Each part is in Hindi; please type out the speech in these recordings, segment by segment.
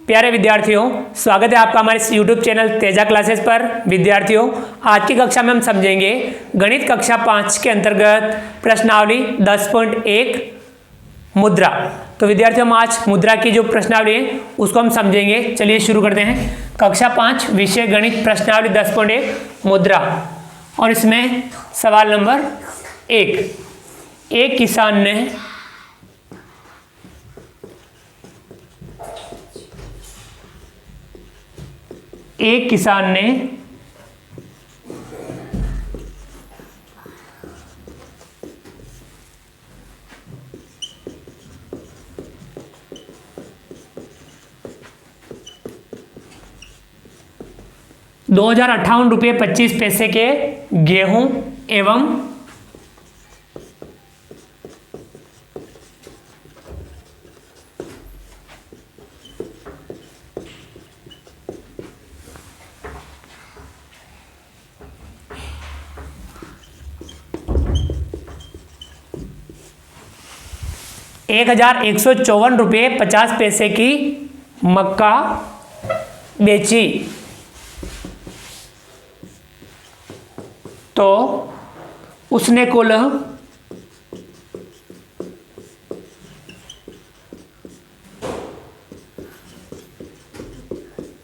प्यारे विद्यार्थियों, स्वागत है आपका हमारे इस YouTube चैनल तेजा क्लासेस पर। विद्यार्थियों, आज की कक्षा में हम समझेंगे गणित कक्षा 5 के अंतर्गत प्रश्नावली 10.1 मुद्रा। तो विद्यार्थियों, हम आज मुद्रा की जो प्रश्नावली है उसको हम समझेंगे। चलिए शुरू करते हैं। कक्षा 5 विषय गणित प्रश्नावली 10.1 मुद्रा, और इसमें सवाल नंबर 1। एक किसान ने ₹2,058.25 के गेहूं एवं ₹1,154.50 की मक्का बेची, तो उसने कुल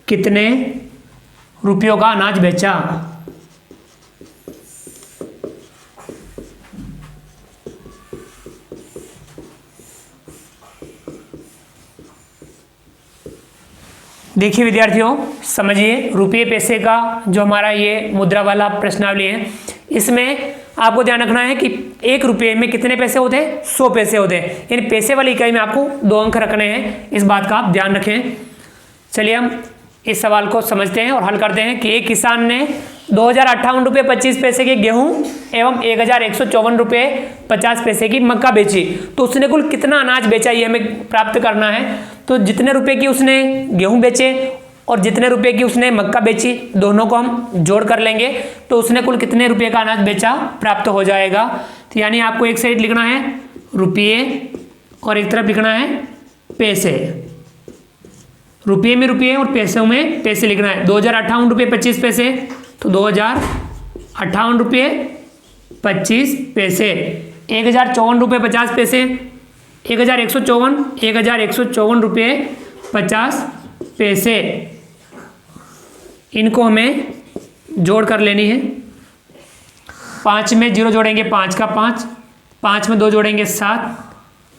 कितने रुपयों का अनाज बेचा। देखिए विद्यार्थियों, समझिए रुपये पैसे का जो हमारा ये मुद्रा वाला प्रश्नावली है, इसमें आपको ध्यान रखना है कि 1 रुपये में कितने पैसे होते हैं, 100 पैसे होते हैं। यानी पैसे वाली इकाई में आपको 2 अंक रखने हैं, इस बात का आप ध्यान रखें। चलिए हम इस सवाल को समझते हैं और हल करते हैं कि एक किसान ने ₹2,058.25 के गेहूं एवं ₹1,154.50 की मक्का बेची, तो उसने कुल कितना अनाज बेचा ये हमें प्राप्त करना है। तो जितने रुपए की उसने गेहूं बेचे और जितने रुपए की उसने मक्का बेची, दोनों को हम जोड़ कर लेंगे तो उसने कुल कितने रुपए का अनाज बेचा प्राप्त हो जाएगा। तो यानी आपको एक साइड लिखना है रुपये और एक तरफ लिखना है पैसे। रुपये में रुपये और पैसों में पैसे लिखना है। ₹2,058.25, तो ₹2,058.25, ₹1,054.50, ₹1,154.50, इनको हमें जोड़ कर लेनी है। 5 में 0 जोड़ेंगे 5 का 5, 5 में 2 जोड़ेंगे 7,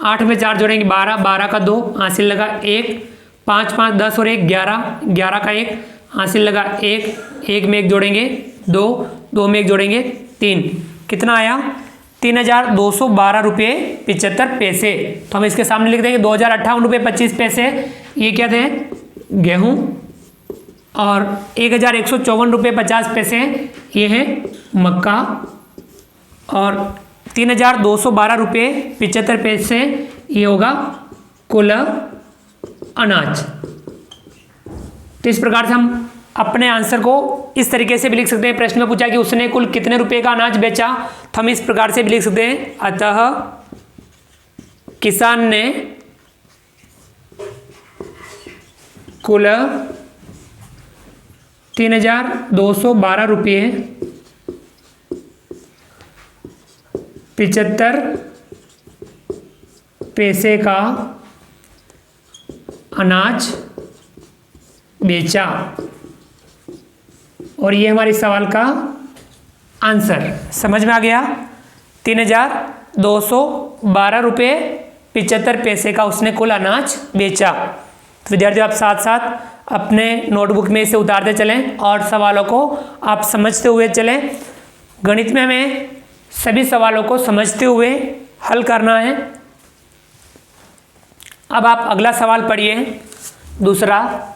8 में 4 जोड़ेंगे 12, 12 का 2 हासिल लगा 1, 5 5 10 और 1 11, 11 का 1 हासिल लगा 1, 1 में 1 जोड़ेंगे 2, 2 में 1 जोड़ेंगे 3, कितना आया ₹3,212.75। तो हम इसके सामने लिख देंगे ₹2,058.25, ये क्या थे, गेहूं, और ₹1,154.50 ये है मक्का, और ₹3,212.75 ये होगा कुल अनाज। तो इस प्रकार से हम अपने आंसर को इस तरीके से भी लिख सकते हैं। प्रश्न में पूछा कि उसने कुल कितने रुपए का अनाज बेचा, तो हम इस प्रकार से भी लिख सकते हैं, अतः किसान ने कुल ₹3,212.75 का अनाज बेचा, और ये हमारे सवाल का आंसर समझ में आ गया। ₹3,212.75 का उसने कुल अनाज बेचा। तो विद्यार्थियों, आप साथ साथ अपने नोटबुक में इसे उतारते चलें और सवालों को आप समझते हुए चलें। गणित में हमें सभी सवालों को समझते हुए हल करना है। अब आप अगला सवाल पढ़िए, दूसरा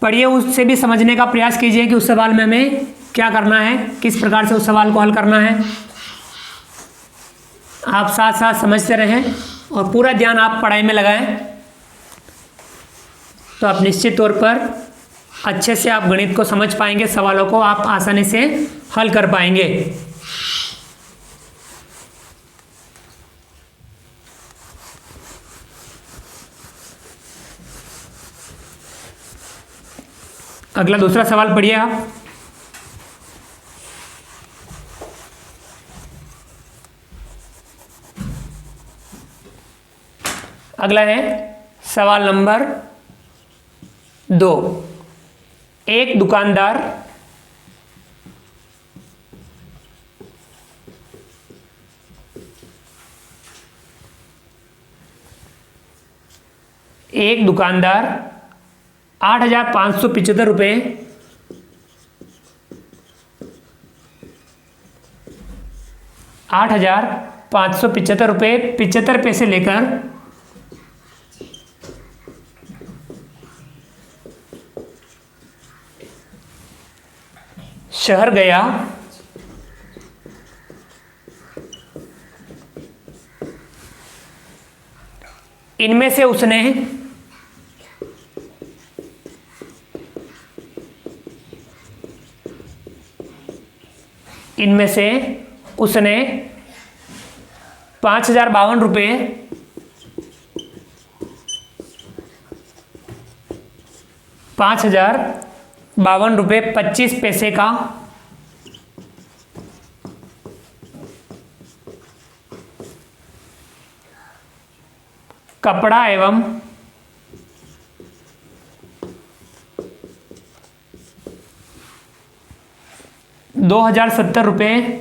पढ़िए, उससे भी समझने का प्रयास कीजिए कि उस सवाल में हमें क्या करना है, किस प्रकार से उस सवाल को हल करना है। आप साथ साथ समझते रहें और पूरा ध्यान आप पढ़ाई में लगाएं, तो आप निश्चित तौर पर अच्छे से आप गणित को समझ पाएंगे, सवालों को आप आसानी से हल कर पाएंगे। अगला दूसरा सवाल पढ़िए आप। अगला है सवाल नंबर 2। एक दुकानदार एक दुकानदार 8,575 रुपये ₹8,575 लेकर शहर गया। इनमें से उसने ₹5,052 ₹5,052.25 का कपड़ा एवं ₹2,070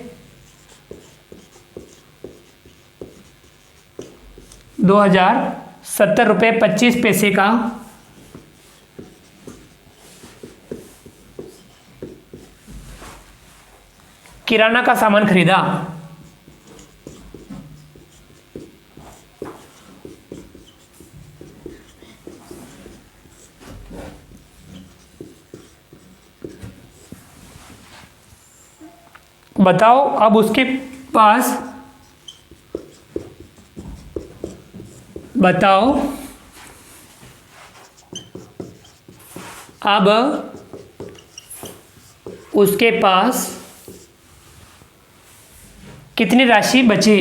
₹2,070.25 का किराना का सामान खरीदा। बताओ अब उसके पास कितनी राशि बची।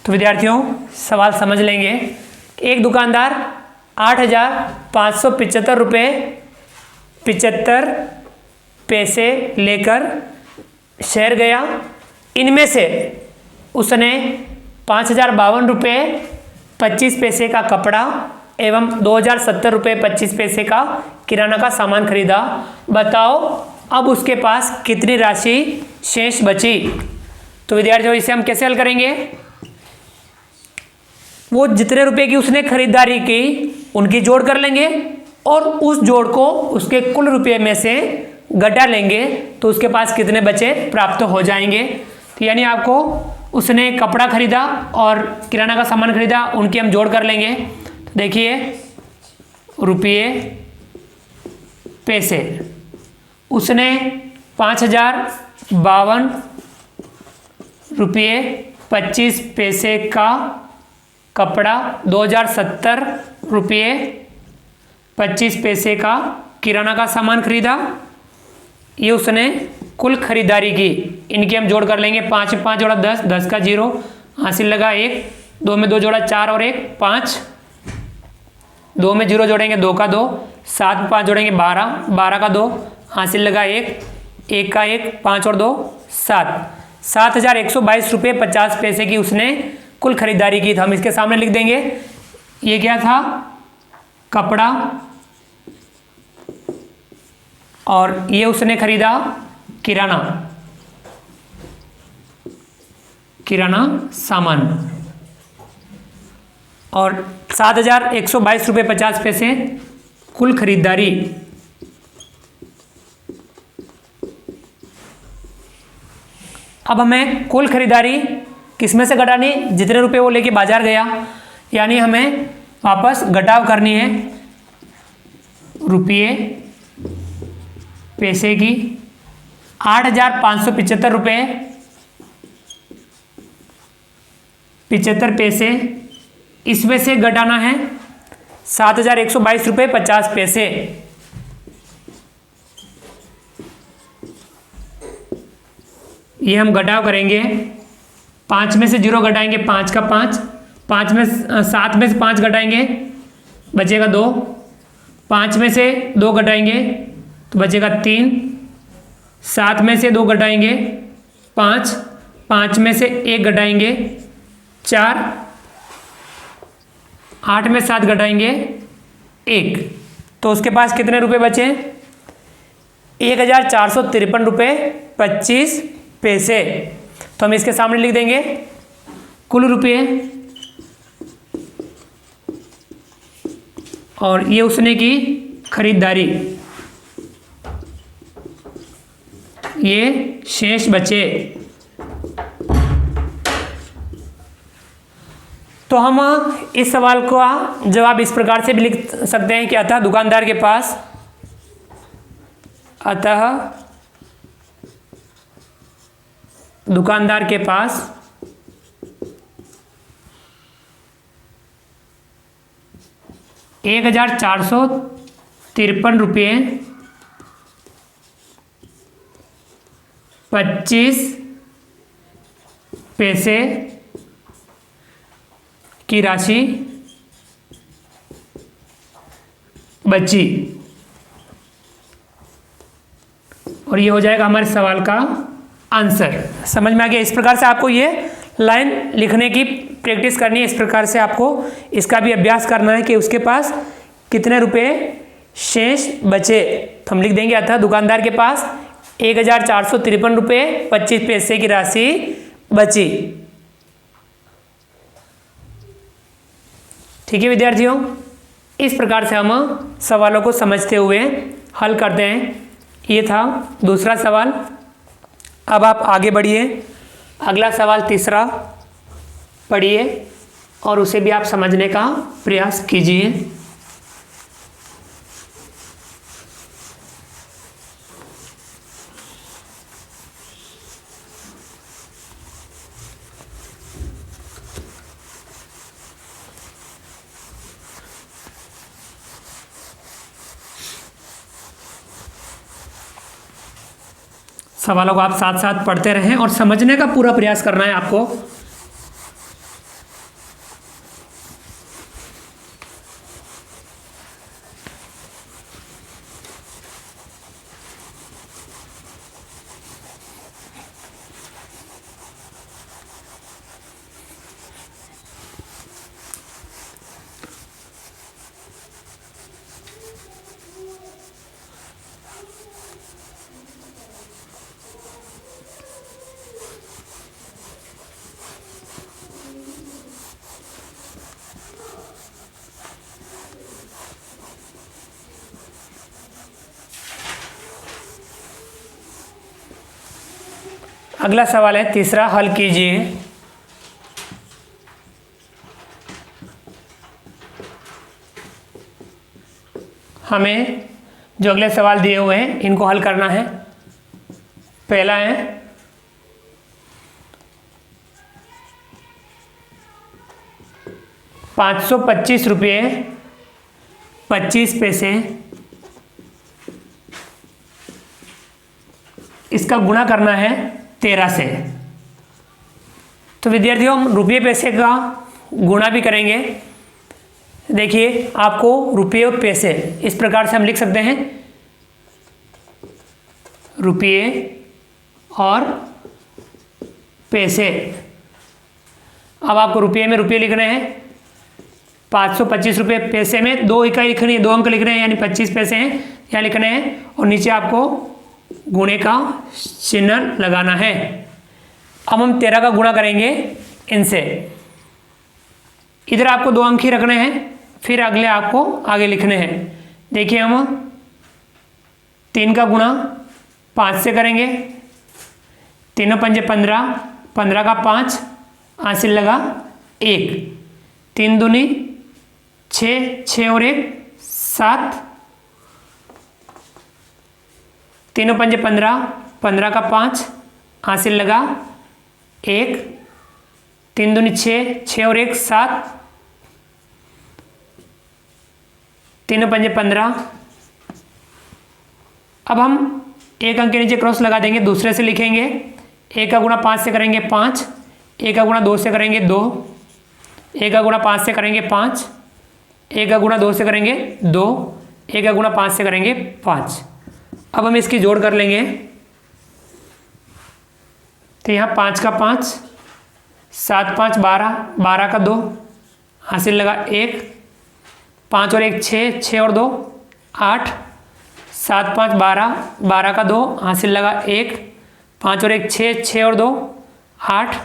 तो विद्यार्थियों सवाल समझ लेंगे। एक दुकानदार 8,575 रुपये 75 पैसे लेकर शहर गया। इनमें से उसने 5,052 रुपये 25 पैसे का कपड़ा एवं 2,070 रुपये 25 पैसे का किराना का सामान खरीदा। बताओ अब उसके पास कितनी राशि शेष बची। तो विद्यार्थियों इसे हम कैसे हल करेंगे। वो जितने रुपए की उसने खरीदारी की उनकी जोड़ कर लेंगे और उस जोड़ को उसके कुल रुपये में से घटा लेंगे तो उसके पास कितने बचे प्राप्त हो जाएंगे। तो यानी आपको उसने कपड़ा खरीदा और किराना का सामान खरीदा, उनकी हम जोड़ कर लेंगे। तो देखिए रुपये पैसे, उसने 5,052 रुपये 25 पैसे का कपड़ा, 2,070 रुपये 25 पैसे का किराना का सामान खरीदा। ये उसने कुल खरीदारी की, इनकी हम जोड़ कर लेंगे। 5 5 जोड़ा 10, 10 का 0, हासिल लगा 1, 2 में 2 जोड़ा 4 और 1 5, 2 में 0 जोड़ेंगे 2 का 2, 7 5 जोड़ेंगे 12, 12 का 2, हासिल लगा 1, 1 का 1, 5 और 2 7, 7,122 रुपये 50 पैसे की उसने कुल खरीदारी की। था हम इसके सामने लिख देंगे। ये क्या था, कपड़ा, और ये उसने खरीदा किराना सामान, और 7,122 रुपये 50 पैसे कुल खरीदारी। अब हमें कुल खरीदारी किसमें से घटानी, जितने रुपए वो लेके बाजार गया, यानी हमें वापस घटाव करनी है रुपये पैसे की। 8,575 रुपये 75 पैसे, इसमें से घटाना है 7,122 रुपये 50 पैसे। ये हम घटाव करेंगे 5 में से 0 घटाएंगे 5 का 5, 7 में से 5 घटाएंगे बचेगा 2, 5 में से 2 घटाएंगे तो बचेगा 3, 7 में से 2 घटाएंगे 5, 5 में से 1 घटाएंगे 4, 8 में 7 घटाएंगे 1, तो उसके पास कितने रुपए बचे? 1453 रुपये 25 पैसे। तो हम इसके सामने लिख देंगे कुल रुपये, और ये उसने की खरीदारी, ये शेष बचे। तो हम इस सवाल का जवाब इस प्रकार से भी लिख सकते हैं कि अतः दुकानदार के पास 1453 रुपये 25 पैसे की राशि बची, और ये हो जाएगा हमारे सवाल का आंसर। समझ में आ गया? इस प्रकार से आपको ये लाइन लिखने की प्रैक्टिस करनी है। इस प्रकार से आपको इसका भी अभ्यास करना है कि उसके पास कितने रुपए शेष बचे। तो हम लिख देंगे अतः दुकानदार के पास 1453 रुपये 25 पैसे की राशि बची। ठीक है विद्यार्थियों, इस प्रकार से हम सवालों को समझते हुए हल करते हैं। ये था दूसरा सवाल। अब आप आगे बढ़िए, अगला सवाल तीसरा पढ़िए और उसे भी आप समझने का प्रयास कीजिए। सवालों को आप साथ साथ पढ़ते रहें और समझने का पूरा प्रयास करना है आपको। अगला सवाल है तीसरा, हल कीजिए। हमें जो अगले सवाल दिए हुए हैं इनको हल करना है। पहला है ₹525 25 पैसे, इसका गुणा करना है 13 से। तो विद्यार्थियों हम रुपये पैसे का गुणा भी करेंगे। देखिए आपको रुपये और पैसे इस प्रकार से हम लिख सकते हैं, रुपये और पैसे। अब आपको रुपये में रुपये लिखने हैं, 525 रुपये, पैसे में 2 इकाई लिखनी है, 2 अंक लिख रहे हैं यानी 25 पैसे हैं यहाँ लिखने हैं, और नीचे आपको गुणे का चिन्ह लगाना है। अब हम 13 का गुणा करेंगे इनसे। इधर आपको 2 अंक ही रखने हैं, फिर अगले आपको आगे लिखने हैं। देखिए हम 3 का गुणा 5 से करेंगे, 3 पंजे 15, 15 का 5, हासिल लगा 1, 3 दूनी 6, 6 और 1 7, 3 पंजे 15, 15 का 5, हासिल लगा 1, 3 दूनी 6, 6 और 1 7, 3 पंजे 15। अब हम 1 अंक के नीचे क्रॉस लगा देंगे, दूसरे से लिखेंगे। 1 का गुणा 5 से करेंगे 5, 1 का गुणा 2 से करेंगे 2, 1 का गुणा 5 से करेंगे 5, 1 का गुणा 2 से करेंगे 2, 1 का गुणा 5 से करेंगे 5। अब हम इसकी जोड़ कर लेंगे, तो यहाँ 5 का 5, 7 5 12, 12 का 2, हासिल लगा 1, 5 और 1 6, 6 और 2 8, 7 5 12, 12 का 2, हासिल लगा 1, 5 और 1 6, 6 और 2 8,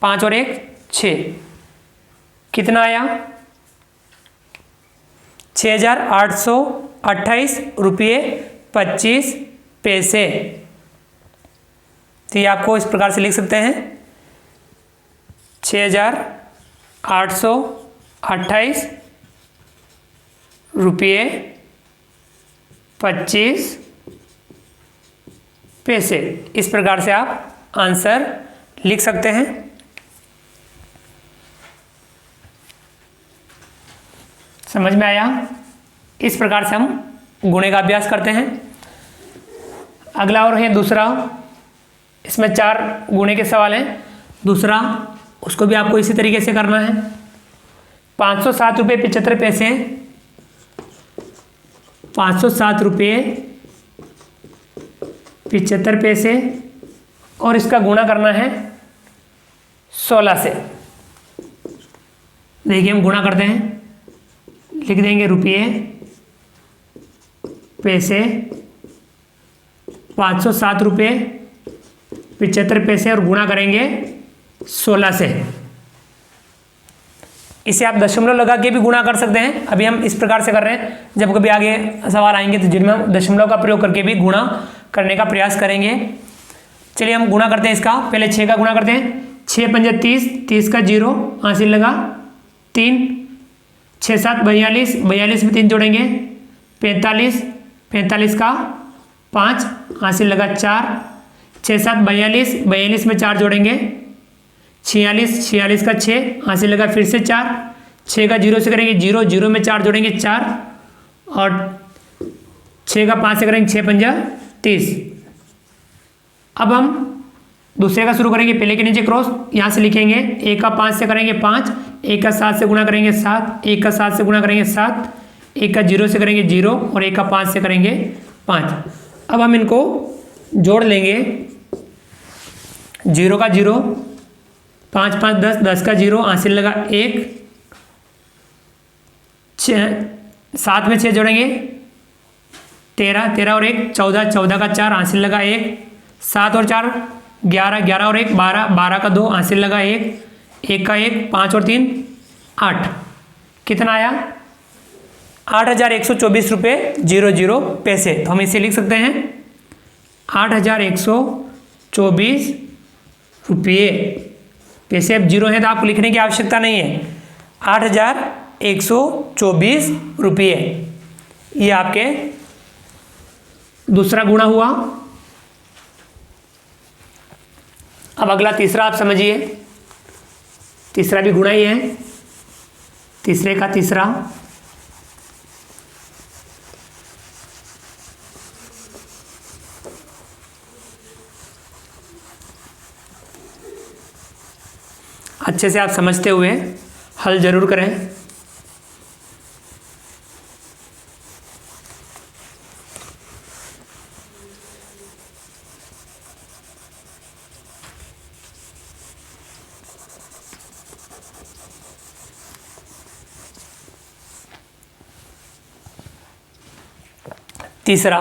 5 और 1 6, कितना आया 6,828 रुपये 25 पैसे। तो ये आपको इस प्रकार से लिख सकते हैं 6,828 रुपये 25 पैसे। इस प्रकार से आप आंसर लिख सकते हैं। समझ में आया? इस प्रकार से हम गुणे का अभ्यास करते हैं। अगला और है दूसरा, इसमें 4 गुणे के सवाल हैं। दूसरा उसको भी आपको इसी तरीके से करना है। 507 रुपये 75 पैसे, 507 रुपये 75 पैसे और इसका गुणा करना है 16 से। देखिए हम गुणा करते हैं, लिख देंगे रुपये पैसे, 507 रुपये 75 पैसे और गुणा करेंगे 16 से। इसे आप दशमलव लगा के भी गुणा कर सकते हैं। अभी हम इस प्रकार से कर रहे हैं, जब कभी आगे सवाल आएंगे तो जिनमें हम दशमलव का प्रयोग करके भी गुणा करने का प्रयास करेंगे। चलिए हम गुणा करते हैं इसका। पहले 6 का गुणा करते हैं। 6 पंजे 30, 30 का 0, हासिल लगा 3, 6 7 42, 42 में 3 जोड़ेंगे 45, 45 का 5, हासिल लगा 4, 6 7 42, 42 में 4 जोड़ेंगे 46, 46 का 6, हासिल लगा फिर से 4, 6 का 0 से करेंगे 0, 0 में 4 जोड़ेंगे 4 और 6 का 5 से करेंगे 6 पंजा 30। अब हम दूसरे का शुरू करेंगे। पहले के नीचे क्रॉस, यहाँ से लिखेंगे 1 का 5 से करेंगे 5, 1 का 7 से गुणा करेंगे 7, 1 का 7 से गुणा करेंगे 7, 1 का 0 से करेंगे 0 और 1 का 5 से करेंगे 5। अब हम इनको जोड़ लेंगे। 0 का 0, 5 5 10, 10 का 0, हासिल लगा 1, 7 में 6 जोड़ेंगे 13, 13 और 1 14, 14 का 4, हासिल लगा 1, 7 और 4 11, 11 और 1 12, 12 का 2, हासिल लगा 1, 1 का 1, 5 और 3 8, कितना आया 8,124 रुपये 00 पैसे। तो हम इसे लिख सकते हैं 8,124 रुपये पैसे। अब 0 है तो आपको लिखने की आवश्यकता नहीं है। 8,124 रुपये, ये आपके दूसरा गुणा हुआ। अब अगला तीसरा आप समझिए। तीसरा भी गुणा ही है। तीसरे का तीसरा, अच्छे से आप समझते हुए हल जरूर करें। तीसरा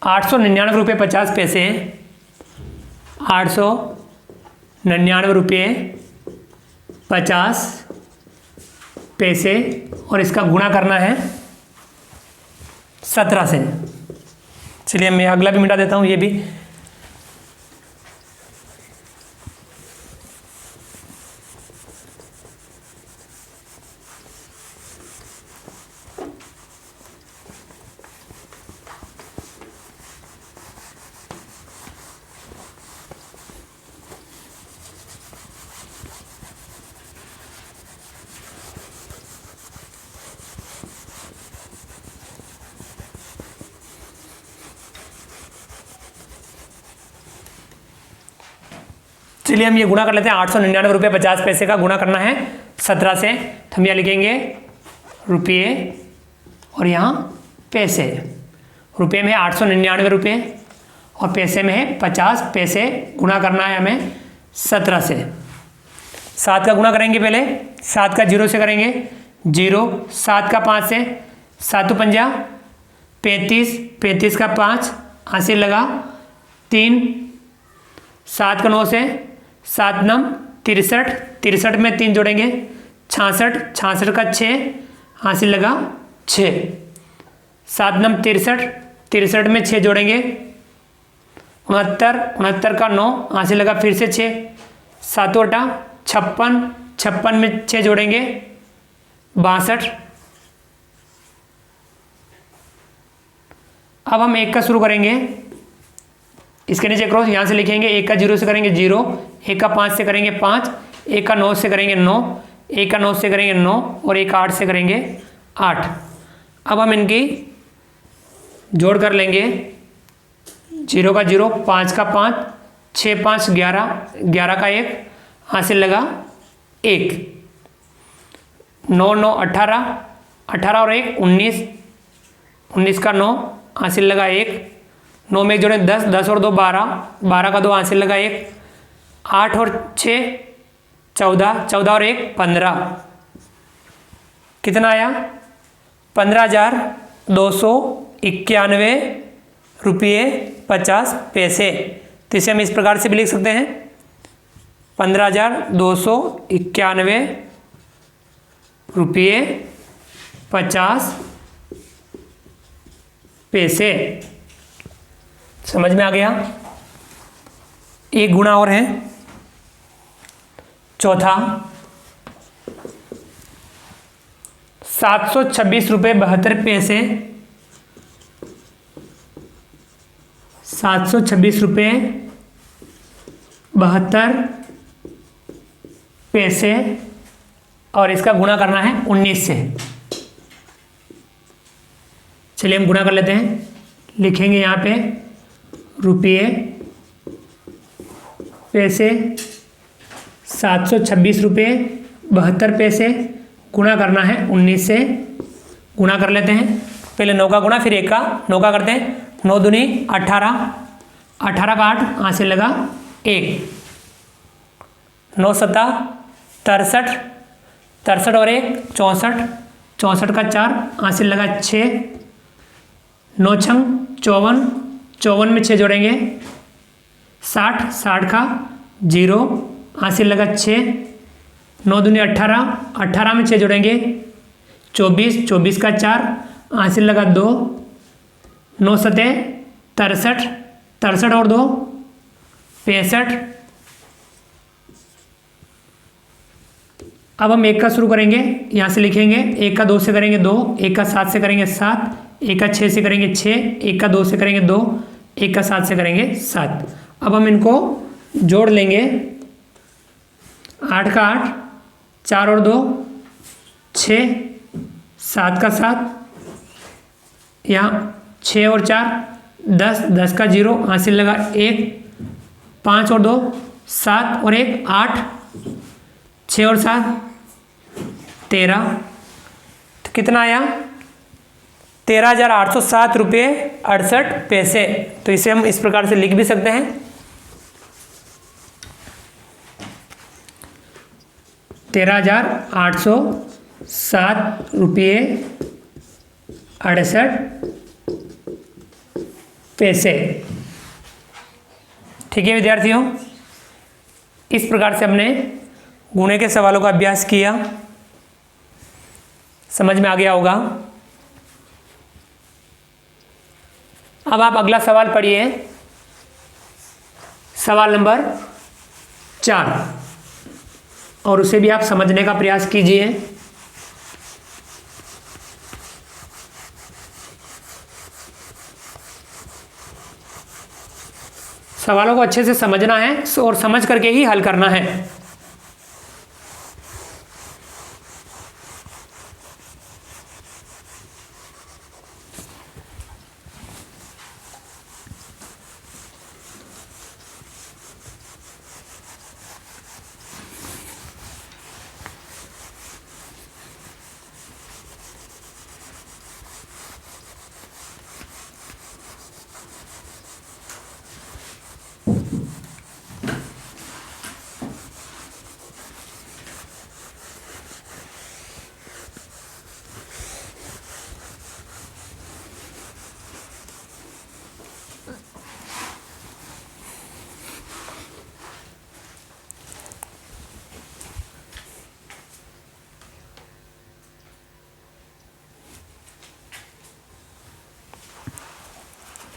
899 रुपये 50 पैसे, 899 रुपये 50 पैसे और इसका गुणा करना है 17 से। चलिए मैं अगला भी मिटा देता हूँ, ये भी। चलिए हम ये गुणा कर लेते हैं। 899 रुपये 50 पैसे का गुणा करना है 17 से, तो हम यहाँ लिखेंगे रुपये और यहाँ पैसे। रुपये में है 899 रुपये और पैसे में है 50 पैसे। गुणा करना है हमें 17 से। 7 का गुणा करेंगे पहले, 7 का 0 से करेंगे 0, 7 का 5 से, 7 पंजा 35, 35 का 5 हासिल लगा 3, 7 का 9 से, 7 नम 63, 63 में 3 जोड़ेंगे 66, 66 का 6 हासिल लगा 6, 7 नम 63, 63 में 6 जोड़ेंगे 69, 69 का 9 हासिल लगा फिर से 6, 7 अटा 56, 56 में 6 जोड़ेंगे 62। अब हम 1 का शुरू करेंगे, इसके नीचे क्रॉस, यहाँ से लिखेंगे 1 का 0 से करेंगे 0, 1 का 5 से करेंगे 5, 1 का 9 से करेंगे 9, 1 का 9 से करेंगे 9 और 1 का 8 से करेंगे 8। अब हम इनकी जोड़ कर लेंगे। 0 का 0, 5 का 5, 6 5 11, 11 का 1 हासिल लगा 1, 9 9 18, 18 और 1 19, 19 का 9 हासिल लगा 1, 9 में 1 जोड़े 10, 10 और 2 12, 12 का 2 हासिल लगा 1, 8 और 6 14, 14 और 1 15। कितना आया? 15,291 रुपये 50 पैसे। तो इसे हम इस प्रकार से भी लिख सकते हैं 15,291 रुपये 50 पैसे। समझ में आ गया? एक गुणा और है, चौथा 726 रुपये 72 पैसे, 726 रुपये 72 पैसे और इसका गुणा करना है 19 से। चलिए हम गुणा कर लेते हैं। लिखेंगे यहाँ पे रुपये पैसे 726 रुपये 72 पैसे, गुणा करना है 19 से। गुणा कर लेते हैं, पहले 9 का गुणा फिर 1 का। 9 का करते हैं, 9 दूनी 18, 18 का 8 हासिल लगा 1, 9 सत्ता 63, 63 और 1 64, 64 का 4 हासिल लगा 6, 9 छंग 54, 54 में 6 जोड़ेंगे 60, 60 का 0 हासिल लगा 6, 9 दूनी 18, 18 में 6 जोड़ेंगे 24, 24 का 4 हासिल लगा 2, 9 सते 63, 63 और 2 65। अब हम 1 का शुरू करेंगे, यहाँ से लिखेंगे 1 का 2 से करेंगे 2, 1 का 7 से करेंगे 7, 1 का 6 से करेंगे 6, 1 का 2 से करेंगे 2, 1 का 7 से करेंगे 7। अब हम इनको जोड़ लेंगे, 8 का 8, 4 और 2 6, 7 का 7, यहाँ 6 और 4 10, 10 का 0 हासिल लगा 1, 5 और 2 7 और 1 8, 6 और 7 13। तो कितना आया? 13,807 रुपये 68 पैसे। तो इसे हम इस प्रकार से लिख भी सकते हैं 13,807 रुपये 68 पैसे। ठीक है विद्यार्थियों, इस प्रकार से हमने गुणे के सवालों का अभ्यास किया। समझ में आ गया होगा। अब आप अगला सवाल पढ़िए, सवाल नंबर 4, और उसे भी आप समझने का प्रयास कीजिए। सवालों को अच्छे से समझना है और समझ करके ही हल करना है।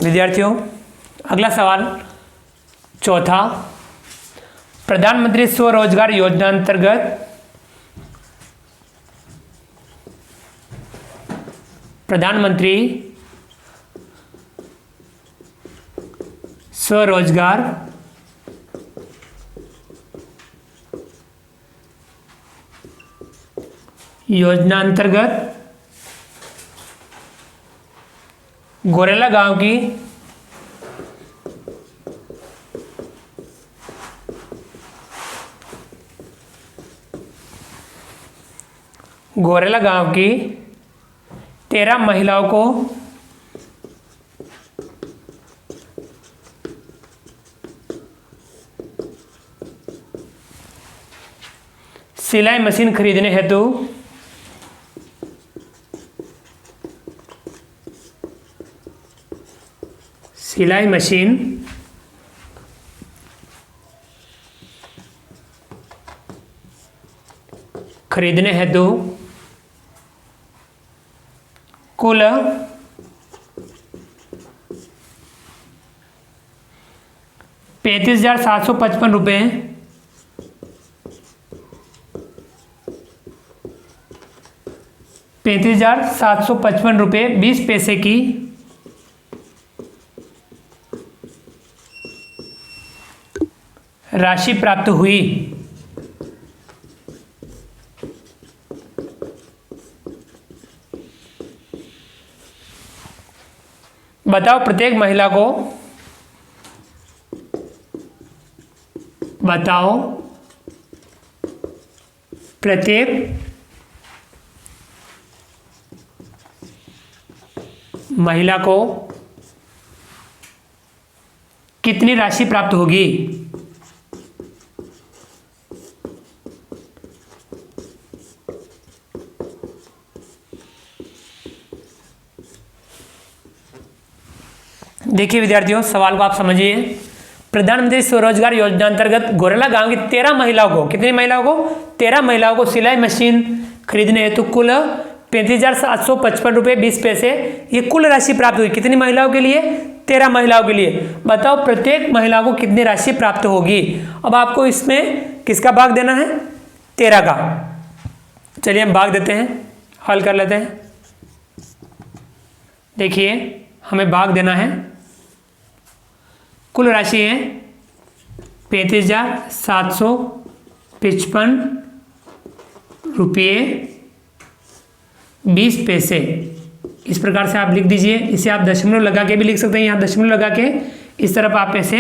विद्यार्थियों अगला सवाल चौथा, प्रधानमंत्री स्वरोजगार योजना अंतर्गत प्रधानमंत्री स्वरोजगार योजना अंतर्गत गोरेला गांव की गोरेला गांव की 13 महिलाओं को सिलाई मशीन खरीदने हेतु सिलाई मशीन खरीदने हेतु कुल 35,755 रुपये 35,755 रुपये 20 पैसे की राशि प्राप्त हुई। बताओ प्रत्येक महिला को कितनी राशि प्राप्त होगी। देखिए विद्यार्थियों सवाल को आप समझिए। प्रधानमंत्री स्वरोजगार योजना अंतर्गत गोरेला गांव की 13 महिलाओं को, कितनी महिलाओं को, 13 महिलाओं को सिलाई मशीन खरीदने हेतु कुल 35,755 रुपये 20 पैसे ये कुल राशि प्राप्त हुई। कितनी महिलाओं के लिए, 13 महिलाओं के लिए। बताओ प्रत्येक महिला को कितनी राशि प्राप्त होगी। अब आपको इसमें किसका भाग देना है, 13 का। चलिए हम भाग देते हैं, हल कर लेते हैं। देखिए हमें भाग देना है, कुल राशि है 35,755 रुपये 20 पैसे। इस प्रकार से आप लिख दीजिए। इसे आप दशमलव लगा के भी लिख सकते हैं, यहाँ दशमलव लगा के इस तरफ आप ऐसे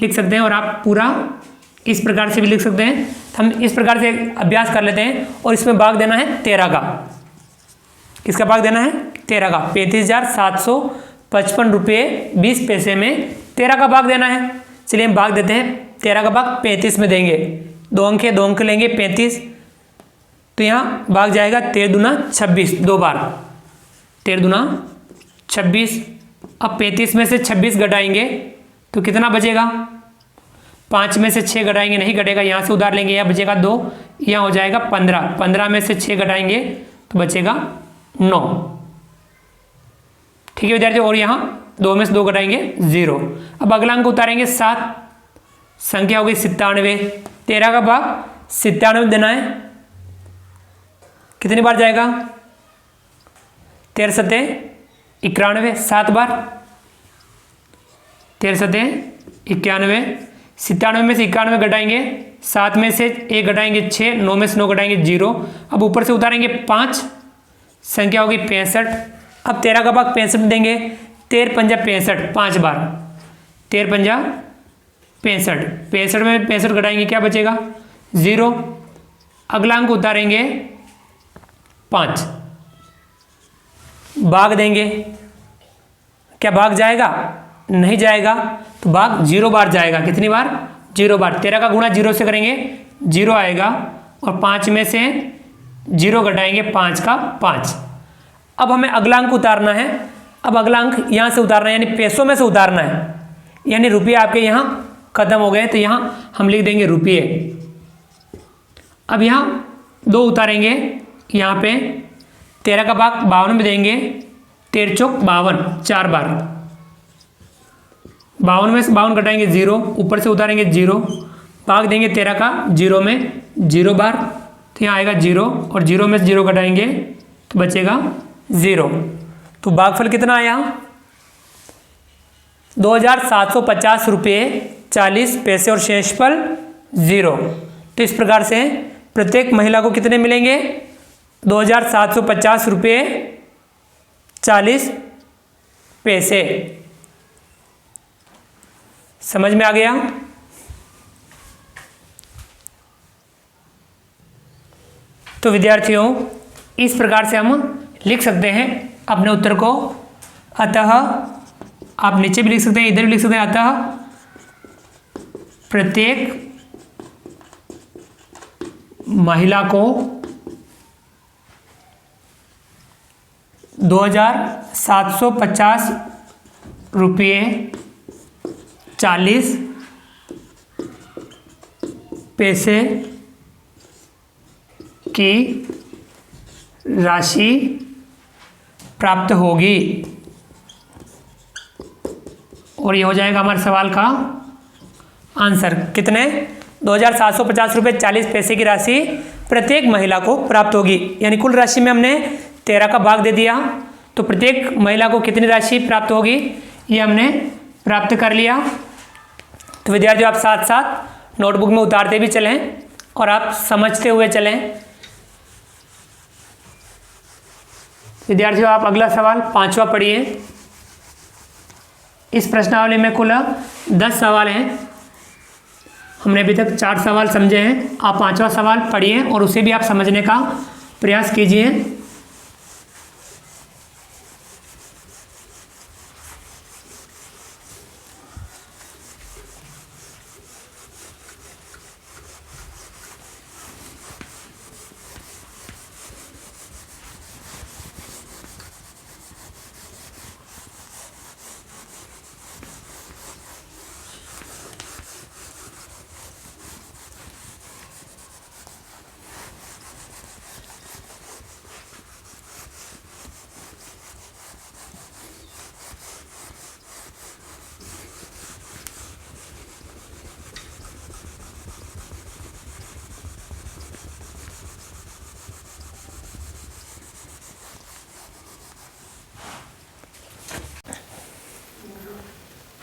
लिख सकते हैं, और आप पूरा इस प्रकार से भी लिख सकते हैं। हम इस प्रकार से अभ्यास कर लेते हैं, और इसमें भाग देना है 13 का। किसका भाग देना है, 13 का। 35,755 रुपये 20 पैसे में 13 का भाग देना है। चलिए हम भाग देते हैं। 13 का भाग 35 में देंगे, 2 अंक है, 2 अंक लेंगे 35, तो यहाँ भाग जाएगा 13 दूना 26, 2 बार 13 दूना 26। अब 35 में से 26 घटाएंगे तो कितना बचेगा, 5 में से 6 घटाएंगे, नहीं घटेगा, यहाँ से उधार लेंगे, यहाँ बचेगा 2, यहाँ हो जाएगा 15। 15 में से 6 घटाएंगे तो बचेगा 9। ठीक है विद्यार्थी, और यहाँ 2 में से 2 घटाएंगे 0। अब अगला अंक उतारेंगे 7, संख्या हो गई 97। 13 का भाग 97 देना है, कितनी बार जाएगा, 13 सते 91, 7 बार, 13 सते 91। 97 में से 91 घटाएंगे, 7 में से 1 घटाएंगे 6, 9 में से 9 घटाएंगे 0। अब ऊपर से उतारेंगे 5, संख्या होगी 65। अब 13 का भाग 65 में देंगे, 13 पंजा 65, 5 बार, 13 पंजा 65, 65 में 65 घटाएंगे क्या बचेगा, 0। अगला अंक उतारेंगे 5, भाग देंगे, क्या भाग जाएगा, नहीं जाएगा, तो भाग 0 बार जाएगा। कितनी बार, 0 बार। 13 का गुणा 0 से करेंगे 0 आएगा, और 5 में से 0 घटाएंगे 5 का 5। अब हमें अगला अंक उतारना है। अब अगला अंक यहाँ से उतारना है, यानी पैसों में से उतारना है, यानी रुपये आपके यहाँ खत्म हो गए, तो यहाँ हम लिख देंगे रुपये। अब यहाँ 2 उतारेंगे, यहाँ पे 13 का भाग 52 में देंगे, 13 चौक 52, 4 बार, 52 में से 52 घटाएंगे 0, ऊपर से उतारेंगे 0, भाग देंगे 13 का 0 में 0 बार, तो यहाँ आएगा 0 और 0 में से 0 घटाएंगे तो बचेगा 0। तो भागफल कितना आया? 2750 रुपये 40 पैसे और शेषफल 0। तो इस प्रकार से प्रत्येक महिला को कितने मिलेंगे? 2750 रुपये 40 पैसे। समझ में आ गया? तो विद्यार्थियों, इस प्रकार से हम लिख सकते हैं अपने उत्तर को। अतः आप नीचे भी लिख सकते हैं, इधर भी लिख सकते हैं। अतः प्रत्येक महिला को 2750 रुपये 40 पैसे की राशि प्राप्त होगी। और ये हो जाएगा हमारे सवाल का आंसर। कितने? 2750 रुपये 40 पैसे की राशि प्रत्येक महिला को प्राप्त होगी। यानी कुल राशि में हमने 13 का भाग दे दिया, तो प्रत्येक महिला को कितनी राशि प्राप्त होगी ये हमने प्राप्त कर लिया। तो विद्यार्थियों, आप साथ साथ नोटबुक में उतारते भी चलें और आप समझते हुए चलें। विद्यार्थियों, आप अगला सवाल 5वां पढ़िए। इस प्रश्नावली में कुल 10 सवाल हैं। हमने अभी तक 4 सवाल समझे हैं। आप 5वां सवाल पढ़िए और उसे भी आप समझने का प्रयास कीजिए।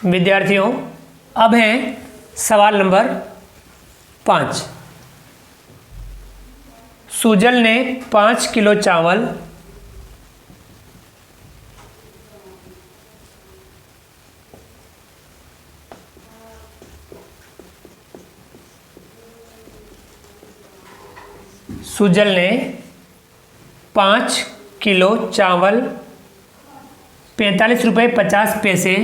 विद्यार्थियों, अब है सवाल नंबर 5। सुजल ने 5 किलो चावल सुजल ने 5 किलो चावल 45 रुपये 50 पैसे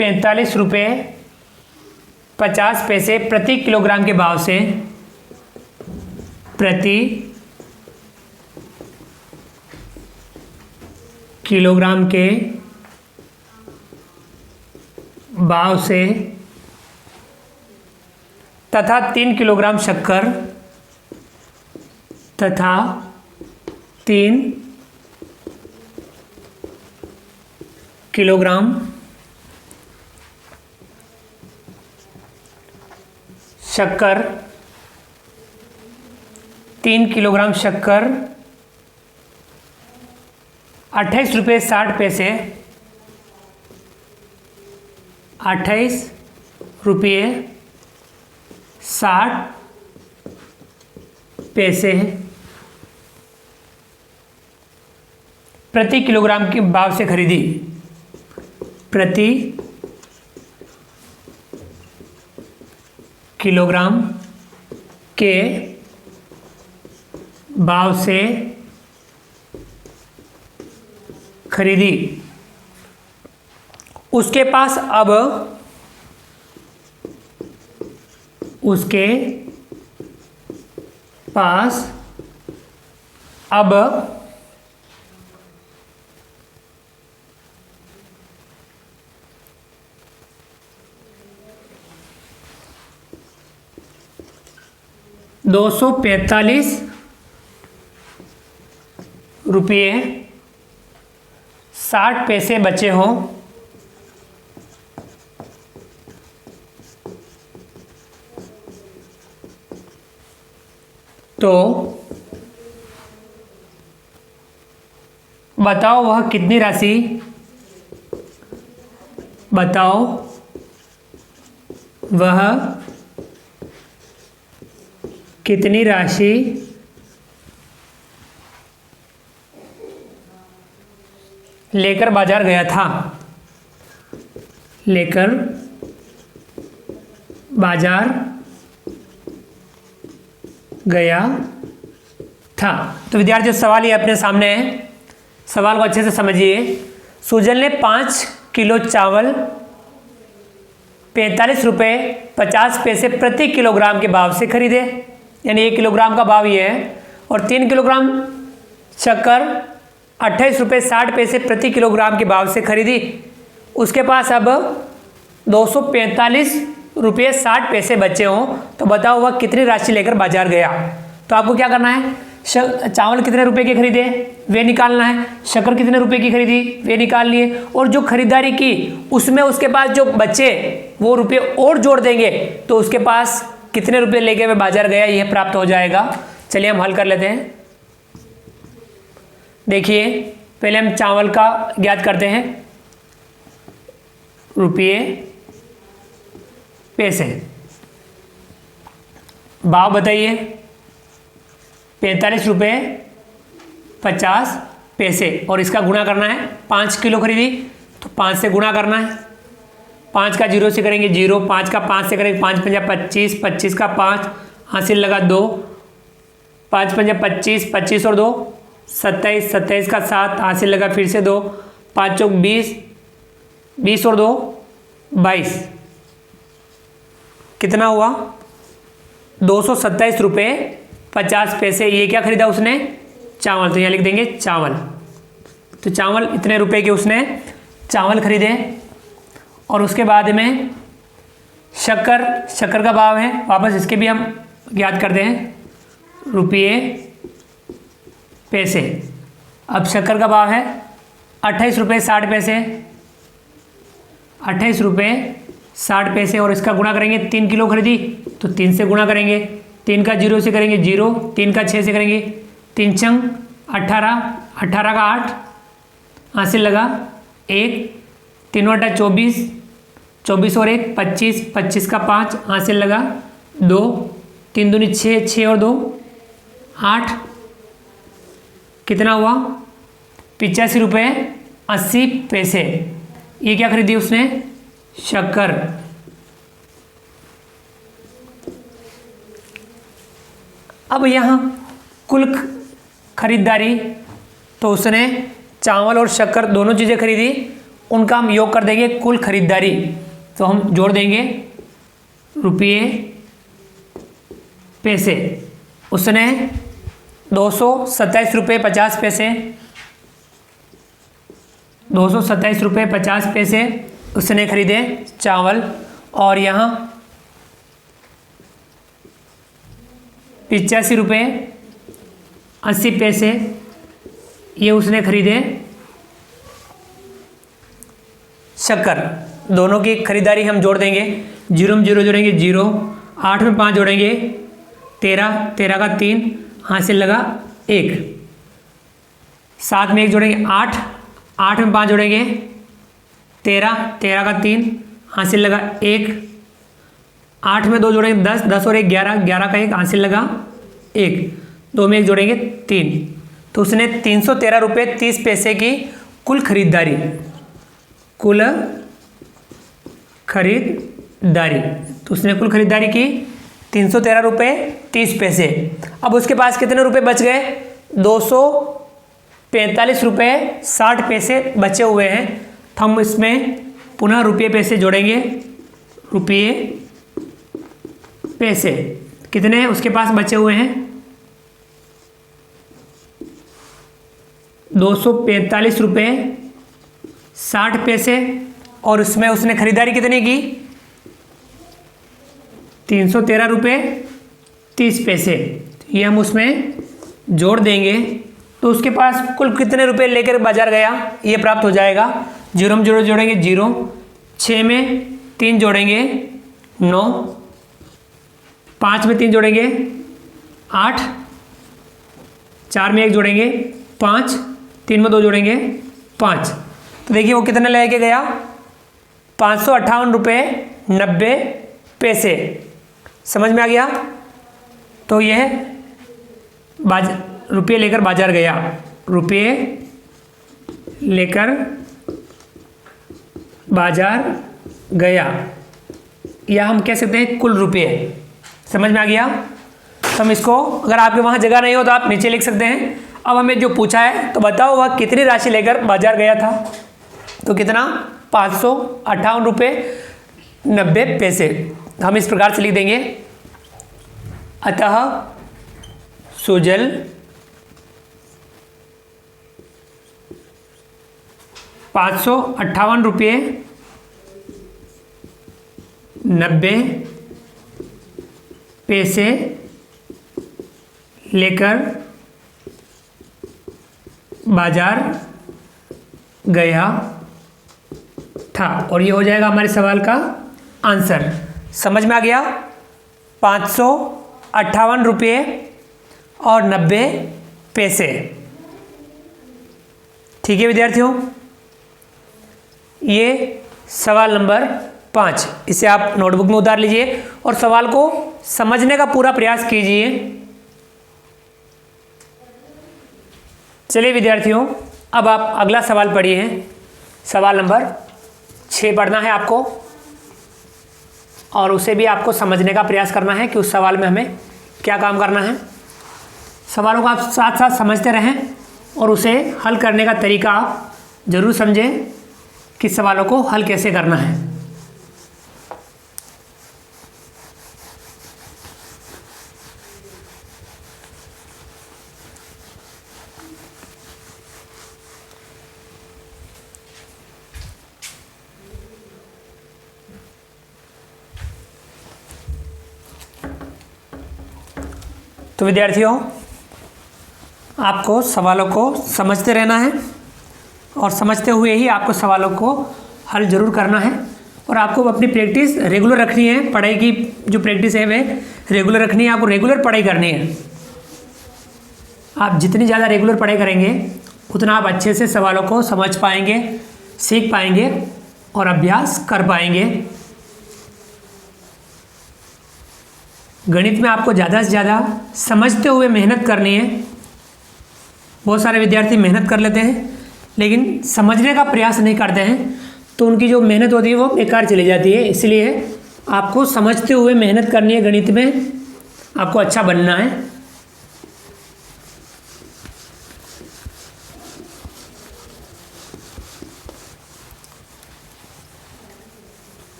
45 रुपये 50 पैसे प्रति किलोग्राम के भाव से प्रति किलोग्राम के भाव से तथा 3 किलोग्राम शक्कर तथा 3 किलोग्राम शक्कर 3 किलोग्राम शक्कर 28 रुपये 60 पैसे 28 रुपये 60 पैसे प्रति किलोग्राम के भाव से खरीदी। प्रति किलोग्राम के भाव से खरीदी। उसके पास अब ₹245.60 बचे हों तो बताओ वह कितनी राशि लेकर बाजार गया था। तो विद्यार्थियों सवाल ये अपने सामने है, सवाल को अच्छे से समझिए। सुजल ने 5 किलो चावल 45.50 प्रति किलोग्राम के भाव से खरीदे, यानी 1 किलोग्राम का भाव ये है, और 3 किलोग्राम शक्कर 28.60 प्रति किलोग्राम के भाव से खरीदी। उसके पास अब ₹245.60 बचे हों तो बताओ वह कितनी राशि लेकर बाजार गया। तो आपको क्या करना है, चावल कितने रुपए के खरीदे वे निकालना है, शक्कर कितने रुपए की खरीदी वे निकालनी है, और जो खरीदारी की उसमें उसके पास जो बचे वो रुपए और जोड़ देंगे तो उसके पास कितने रुपए लेके वे बाजार गया यह प्राप्त हो जाएगा। चलिए हम हल कर लेते हैं। देखिए पहले हम चावल का ज्ञात करते हैं, रुपये पैसे, भाव बताइए 45.50 और इसका गुणा करना है, 5 किलो खरीदी तो 5 से गुणा करना है, 5 का 0 से करेंगे 0, 5 का 5 से करेंगे 5 पंजा 25, 25 का 5 हासिल लगा 2, 5 पंजा 25, 25 और 2 27, 27 का 7 हासिल लगा फिर से 2, 5 चौक 20, 20 और 2 22, कितना हुआ ₹227.50। ये क्या खरीदा उसने, चावल, तो यहाँ लिख देंगे चावल। तो चावल इतने रुपए के उसने चावल खरीदे। और उसके बाद में शक्कर का भाव है, वापस इसके भी हम याद करते हैं, रुपये पैसे। अब शक्कर का भाव है 28.60, 28.60 और इसका गुणा करेंगे, 3 किलो खरीदी तो 3 से गुणा करेंगे, 3 का 0 से करेंगे 0, 3 का 6 से करेंगे 3 चंग 18, 18 का 8 हासिल लगा 1, 3 बटा 24, 24 और 1 25, 25 का 5 हासिल लगा 2, 3 दूनी 6, 6 और 2 8, कितना हुआ ₹85.80। ये क्या खरीदी उसने, शक्कर। अब यहाँ कुल खरीदारी, तो उसने चावल और शक्कर दोनों चीज़ें खरीदी, उनका हम योग कर देंगे कुल खरीदारी। तो हम जोड़ देंगे रुपये पैसे, उसने ₹227.50, ₹227.50 उसने खरीदे चावल, और यहाँ ₹85.80 ये उसने खरीदे शक्कर। दोनों की खरीदारी हम जोड़ देंगे, 0 में 0 जोड़ेंगे 0, 8 में 5 जोड़ेंगे 13, 13 का 3 हासिल लगा 1, 7 में 1 जोड़ेंगे 8, 8 में 5 जोड़ेंगे 13, 13 का 3 हासिल लगा 1, 8 में 2 जोड़ेंगे 10, 10 और 1 11, 11 का 1 हासिल लगा 1, 2 में 1 जोड़ेंगे 3। तो उसने ₹313.30 की कुल खरीदारी तो उसने कुल खरीदारी की ₹313.30। अब उसके पास कितने रुपए बच गए, ₹245.60 बचे हुए हैं। तो हम इसमें पुनः रुपये पैसे जोड़ेंगे, रुपये पैसे कितने उसके पास बचे हुए हैं, ₹245.60, और उसमें उसने खरीदारी कितने की, ₹313.30 30 पैसे, ये हम उसमें जोड़ देंगे तो उसके पास कुल कितने रुपए लेकर बाजार गया ये प्राप्त हो जाएगा। जीरो में जीरो जोड़ेंगे 0, 6 में 3 जोड़ेंगे 9, 5 में 3 जोड़ेंगे 8, 4 में 1 जोड़ेंगे 5, 3 में 2 जोड़ेंगे 5। तो देखिए वो कितने लेके गया, 558 रुपये 90 पैसे। समझ में आ गया। तो यह रुपये लेकर बाजार गया, रुपये लेकर बाजार गया, या हम कह सकते हैं कुल रुपये। समझ में आ गया। तो हम इसको, अगर आपके वहाँ जगह नहीं हो तो आप नीचे लिख सकते हैं। अब हमें जो पूछा है तो बताओ वह कितनी राशि लेकर बाजार गया था, तो कितना, 558 रुपये 90 पैसे। हम इस प्रकार से लिख देंगे, अतः सुजल 558 रुपये 90 पैसे लेकर बाजार गया था, और ये हो जाएगा हमारे सवाल का आंसर। समझ में आ गया। 558 रुपये और 90 पैसे। ठीक है विद्यार्थियों, ये सवाल नंबर 5, इसे आप नोटबुक में उतार लीजिए और सवाल को समझने का पूरा प्रयास कीजिए। चलिए विद्यार्थियों, अब आप अगला सवाल पढ़िए। सवाल नंबर 6 पढ़ना है आपको, और उसे भी आपको समझने का प्रयास करना है कि उस सवाल में हमें क्या काम करना है। सवालों को आप साथ साथ समझते रहें और उसे हल करने का तरीका आप जरूर समझें कि सवालों को हल कैसे करना है। तो विद्यार्थियों, आपको सवालों को समझते रहना है और समझते हुए ही आपको सवालों को हल जरूर करना है, और आपको अपनी प्रैक्टिस रेगुलर रखनी है। पढ़ाई की जो प्रैक्टिस है वह रेगुलर रखनी है, आपको रेगुलर पढ़ाई करनी है। आप जितनी ज़्यादा रेगुलर पढ़ाई करेंगे उतना आप अच्छे से सवालों को समझ पाएंगे, सीख पाएंगे और अभ्यास कर पाएंगे। गणित में आपको ज़्यादा से ज़्यादा समझते हुए मेहनत करनी है। बहुत सारे विद्यार्थी मेहनत कर लेते हैं लेकिन समझने का प्रयास नहीं करते हैं, तो उनकी जो मेहनत होती है वो बेकार चली जाती है। इसलिए आपको समझते हुए मेहनत करनी है। गणित में आपको अच्छा बनना है।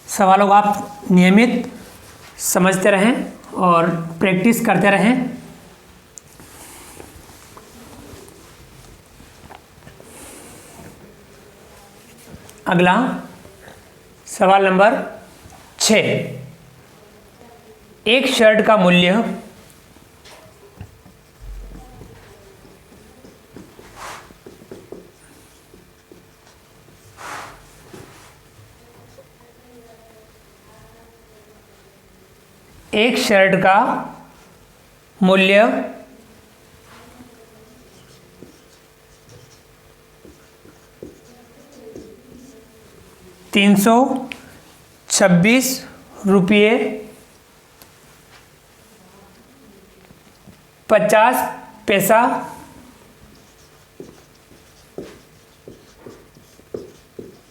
सवालों को आप नियमित समझते रहें और प्रैक्टिस करते रहें। अगला सवाल नंबर 6। एक शर्ट का मूल्य एक शर्ट का मूल्य 326 रुपये 50 पैसा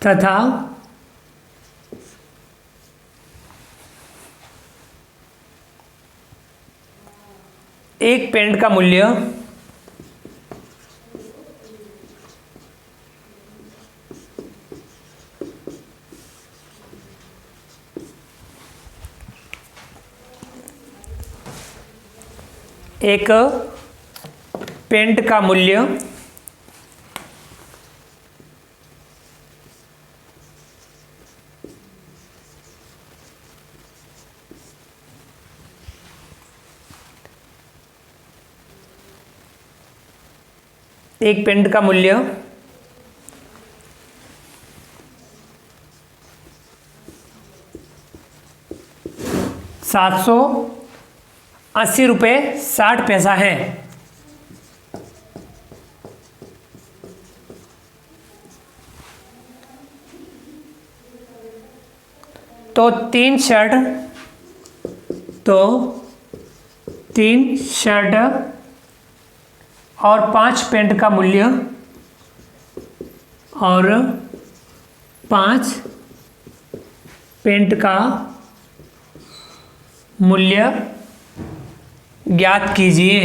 तथा एक पेंट का मूल्य 1 एक पेंट का मूल्य 780 रुपये 60 पैसा है। तो तीन शर्ट और 5 पेंट का मूल्य और 5 पेंट का मूल्य ज्ञात कीजिए।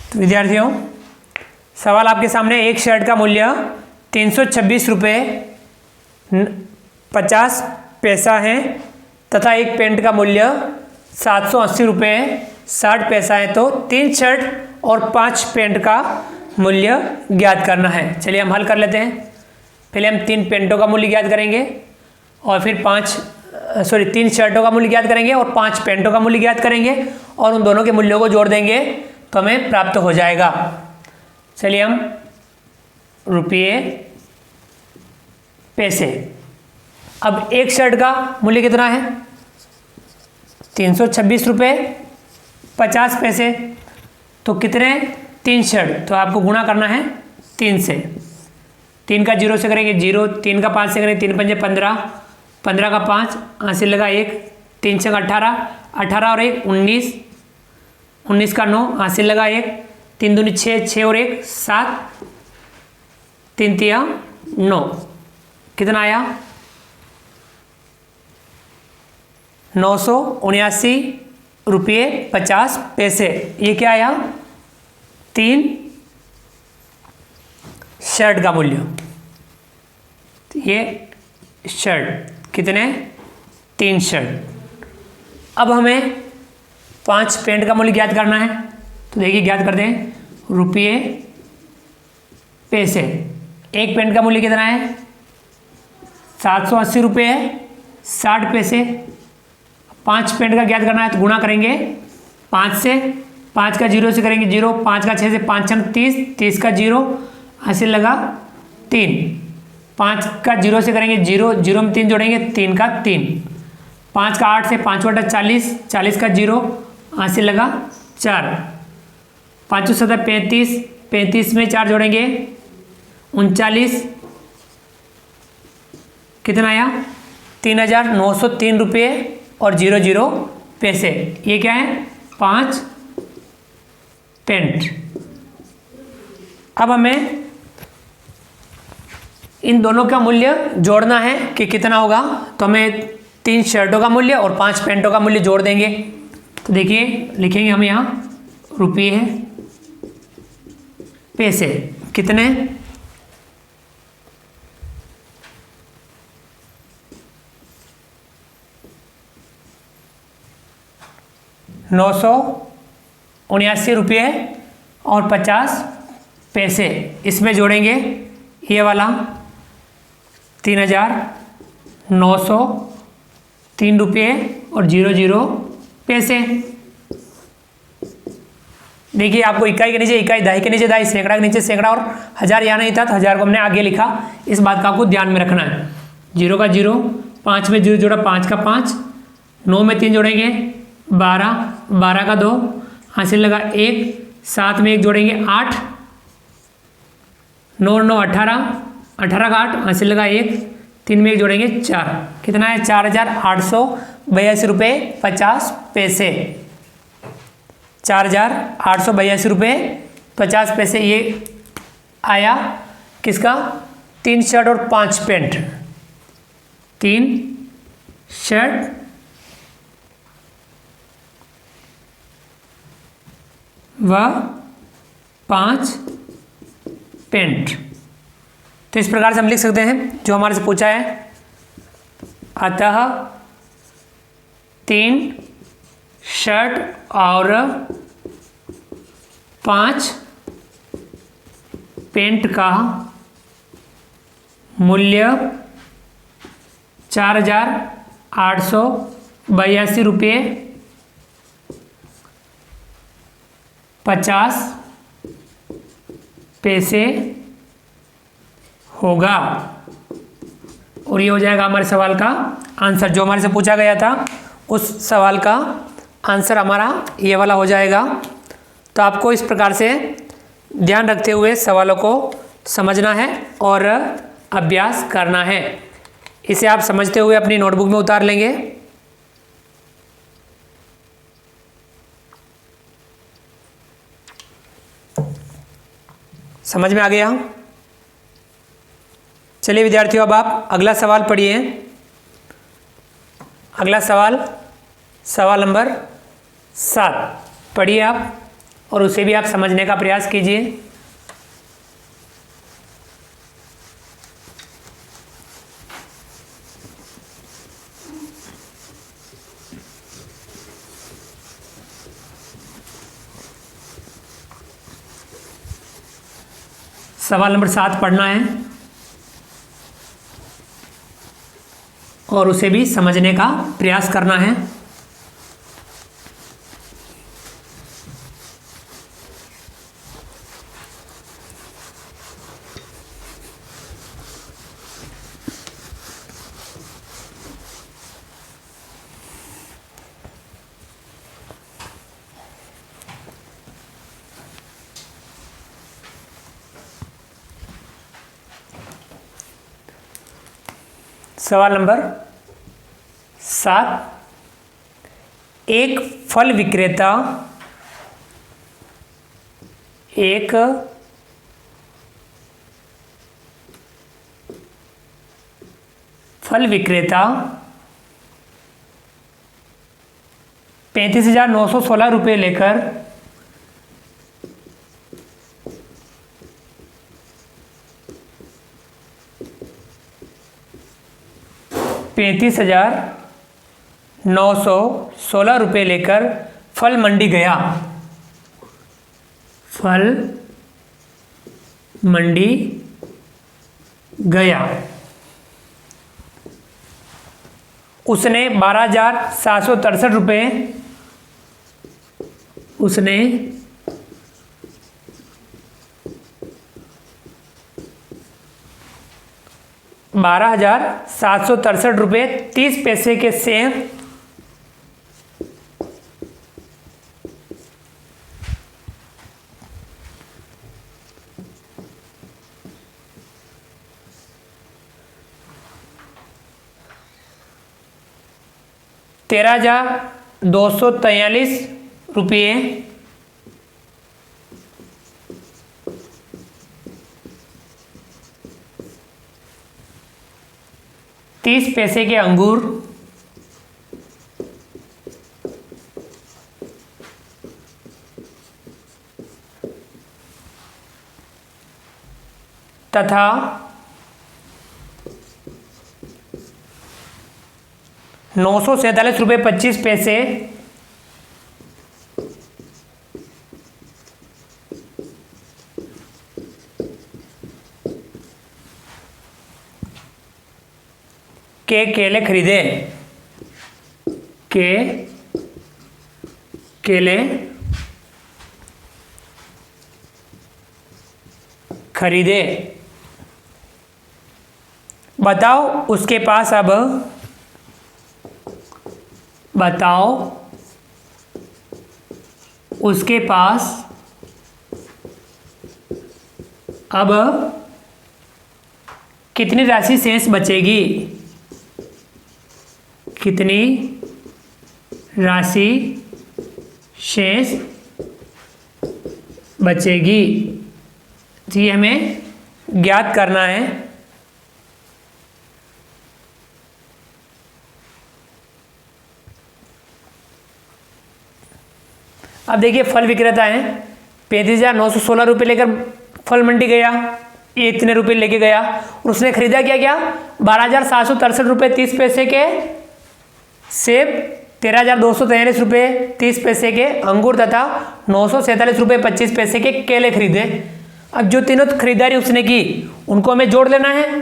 तो विद्यार्थियों, सवाल आपके सामने, एक शर्ट का मूल्य 326 रुपये 50 पैसा है तथा एक पेंट का मूल्य 780 रुपये 60 पैसा है। तो 3 शर्ट और 5 पेंट का मूल्य ज्ञात करना है। चलिए हम हल कर लेते हैं। पहले हम 3 पेंटों का मूल्य ज्ञात करेंगे और फिर 3 शर्टों का मूल्य ज्ञात करेंगे और 5 पेंटों का मूल्य ज्ञात करेंगे और उन दोनों के मूल्यों को जोड़ देंगे तो हमें प्राप्त हो जाएगा। चलिए हम रुपये पैसे। अब एक शर्ट का मूल्य कितना है? 326 रुपये 50 पैसे। तो कितने? 3 शर्ट, तो आपको गुणा करना है 3 से। 3 का 0 से करेंगे 0, 3 का 5 से करेंगे 3 पंजे 15, 15 का 5 हासिल लगा 1, 3 छः 18, 18 और 1 19, 19 का 9 हासिल लगा 1, 3 दूनी 6, 6 और 1 7, 3 तिया 9। कितना आया? 979 रुपये 50 पैसे। ये क्या आया? 3 शर्ट का मूल्य। ये शर्ट कितने? 3 शर्ट। अब हमें 5 पेंट का मूल्य ज्ञात करना है। तो देखिए ज्ञात करते हैं। रुपये पैसे। एक पेंट का मूल्य कितना है? 780 रुपये 60 पैसे। 5 पेंट का ज्ञात करना है तो गुणा करेंगे 5 से। 5 का 0 से करेंगे 0, 5 का 6 से 5 छंग 30, 30 का 0 हासिल लगा 3, 5 का 0 से करेंगे 0, 0 में 3 जोड़ेंगे 3 का 3, 5 का 8 से 5 बटा 40, 40 का 0 हासिल लगा 4, 5 7 35, 35 में 4 जोड़ेंगे 39। कितना आया? 3,903 रुपये और 00 पैसे। ये क्या है? 5 पेंट। अब हमें इन दोनों का मूल्य जोड़ना है कि कितना होगा। तो हमें 3 शर्टों का मूल्य और 5 पेंटों का मूल्य जोड़ देंगे। तो देखिए लिखेंगे हम यहाँ रुपये पैसे। कितने? 979 रुपये और 50 पैसे। इसमें जोड़ेंगे ये वाला 3,903 रुपये और 00 पैसे। देखिए आपको इकाई के नीचे इकाई, दहाई के नीचे दहाई, सैकड़ा के नीचे सैकड़ा और हज़ार यहाँ नहीं था तो हज़ार को हमने आगे लिखा। इस बात का आपको ध्यान में रखना है। 0 का 0, 5 में 0 जोड़ा 5 का 5, 9 में 3 जोड़ेंगे 12, 12 का 2 हासिल लगा 1, 7 में 1 जोड़ेंगे 8, 9 9 18, 18 का 8 हासिल लगा 1, 3 में 1 जोड़ेंगे 4। कितना है? 4,882 रुपये 50 पैसे। 4,882 रुपये 50 पैसे ये आया किसका? 3 शर्ट और 5 पेंट। 3 शर्ट व 5 पेंट। तो इस प्रकार से हम लिख सकते हैं जो हमारे से पूछा है। अतः 3 शर्ट और 5 पेंट का मूल्य 4,882 रुपये 50 पैसे होगा। और ये हो जाएगा हमारे सवाल का आंसर। जो हमारे से पूछा गया था उस सवाल का आंसर हमारा ये वाला हो जाएगा। तो आपको इस प्रकार से ध्यान रखते हुए सवालों को समझना है और अभ्यास करना है। इसे आप समझते हुए अपनी नोटबुक में उतार लेंगे। समझ में आ गया? चलिए विद्यार्थियों, अब आप अगला सवाल पढ़िए। अगला सवाल, सवाल नंबर 7 पढ़िए आप और उसे भी आप समझने का प्रयास कीजिए। सवाल नंबर 7 पढ़ना है और उसे भी समझने का प्रयास करना है। सवाल नंबर 7, एक फल विक्रेता एक फल विक्रेता 35,916 रुपये लेकर 35,916 रुपये लेकर फल मंडी गया। फल मंडी गया। उसने 12,763 रुपये 12,763 रुपये 30 पैसे के सेब 13,243 रुपये 30 पैसे के अंगूर तथा 947 रुपये 25 पैसे के केले खरीदे। केले खरीदे। बताओ उसके पास अब कितनी राशि शेष बचेगी। कितनी राशि शेष बचेगी, जी हमें ज्ञात करना है। अब देखिए फल विक्रेता है 35,916 रुपये लेकर फल मंडी गया, ये इतने रुपये लेके गया और उसने खरीदा क्या 12,763 रुपये 30 पैसे के सेब, 13,243 रुपये 30 पैसे के अंगूर तथा 947 रुपये 25 पैसे के केले खरीदे। अब जो तीनों खरीदारी उसने की उनको हमें जोड़ लेना है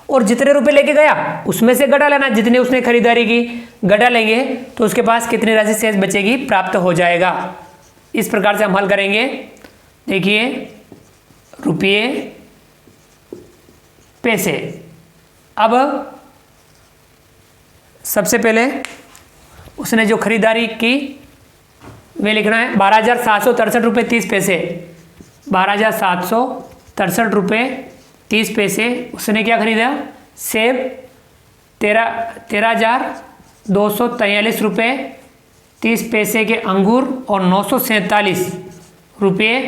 और जितने रुपए लेके गया उसमें से घटा लेना, जितने उसने खरीदारी की घटा लेंगे तो उसके पास कितनी राशि शेष बचेगी प्राप्त हो जाएगा। इस प्रकार से हम हल करेंगे। देखिए रुपये पैसे। अब सबसे पहले उसने जो खरीदारी की वे लिखना है 12,763 रुपये 30 पैसे। 12,763 रुपये 30 पैसे उसने क्या खरीदा? सेब 13,243 रुपये 30 पैसे के अंगूर और 947 रुपये